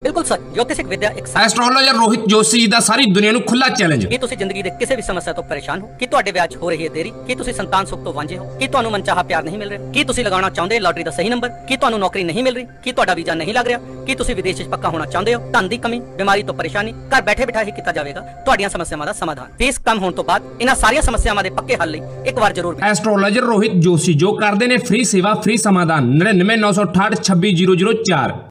बिल्कुल सच ज्योतिषिक विद्या एक ਐਸਟ੍ਰੋਲੋਜਰ ਰੋਹਿਤ ਜੋਸ਼ੀ ਦਾ ਸਾਰੀ ਦੁਨੀਆ ਨੂੰ ਖੁੱਲਾ ਚੈਲੰਜ। ਕੀ ਤੁਸੀਂ ਜ਼ਿੰਦਗੀ ਦੇ ਕਿਸੇ ਵੀ ਸਮੱਸਿਆ ਤੋਂ ਪਰੇਸ਼ਾਨ ਹੋ? ਕੀ ਤੁਹਾਡੇ ਵਿਆਹ 'ਚ ਹੋ ਰਹੀ ਹੈ ਦੇਰੀ? ਕੀ ਤੁਸੀਂ ਸੰਤਾਨ ਸੁੱਖ ਤੋਂ ਵਾਂਝੇ ਹੋ? ਕੀ ਤੁਹਾਨੂੰ ਮਨਚਾਹਾ ਪਿਆਰ ਨਹੀਂ ਮਿਲ ਰਿਹਾ? ਕੀ ਤੁਸੀਂ ਲਗਾਉਣਾ ਚਾਹੁੰਦੇ ਲਾਟਰੀ ਦਾ ਸਹੀ ਨੰਬਰ? ਕੀ ਤੁਹਾਨੂੰ ਨੌਕਰੀ ਨਹੀਂ ਮਿਲ ਰਹੀ? ਕੀ ਤੁਹਾਡਾ ਵੀਜ਼ਾ ਨਹੀਂ ਲੱਗ ਰਿਹਾ? ਕੀ ਤੁਸੀਂ ਵਿਦੇਸ਼ 'ਚ ਪੱਕਾ ਹੋਣਾ ਚਾਹੁੰਦੇ ਹੋ? ਧਨ ਦੀ ਕਮੀ, ਬਿਮਾਰੀ ਤੋਂ ਪਰੇਸ਼ਾਨੀ, ਘਰ ਬੈਠੇ ਬਿਠਾਏ ਹੀ ਕੀਤਾ ਜਾਵੇਗਾ ਤੁਹਾਡੀਆਂ ਸਮੱਸਿਆਵਾਂ ਦਾ ਸਮਾਧਾਨ। ਫੀਸ ਕਮ ਹੋਣ ਤੋਂ ਬਾਅਦ ਇਹਨਾਂ ਸਾਰੀਆਂ ਸਮੱਸਿਆਵਾਂ ਦੇ ਪੱਕੇ ਹੱਲ ਲਈ ਇੱਕ ਵਾਰ ਜ਼ਰੂਰ ਐਸਟ੍ਰੋਲੋਜਰ ਰੋਹਿਤ ਜੋਸ਼ੀ ਜੋ ਕਰਦੇ ਨੇ ਫ੍ਰੀ ਸੇਵਾ, ਫ੍ਰੀ ਸਮਾਧਾਨ। 99 968 26 004।